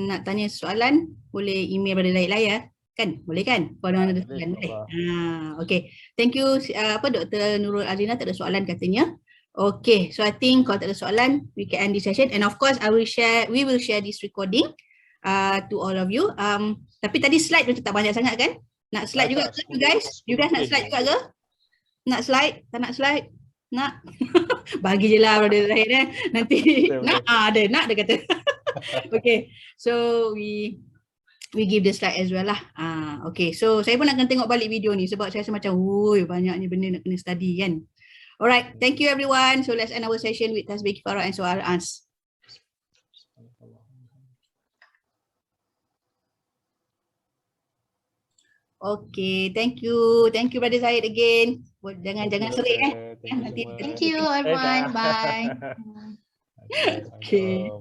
nak tanya soalan, boleh email Brother Zahid lah ya. Kan? Boleh kan? Kalau ada soalan, boleh. Okay. Thank you Dr. Nurul Azrina, tak ada soalan katanya. Okay, so I think kalau tak ada soalan, we can end this session. And of course, we will share this recording to all of you. Tapi tadi slide macam tak banyak sangat kan? Nak slide juga ke you guys? You guys nak slide juga ke? Nak slide? Tak nak slide? Nak? Bagi je lah Brother Zahid nanti nak ada kata. Okay, so we give the slide as well lah. Okay, so saya pun nak kena tengok balik video ni sebab saya rasa macam banyaknya benda nak kena study kan. Alright, thank you everyone. So let's end our session with tasbih kifarah and soal ans. Okay, thank you Brother Zahid again. Jangan serik Thank you Thank you everyone. Bye. Okay.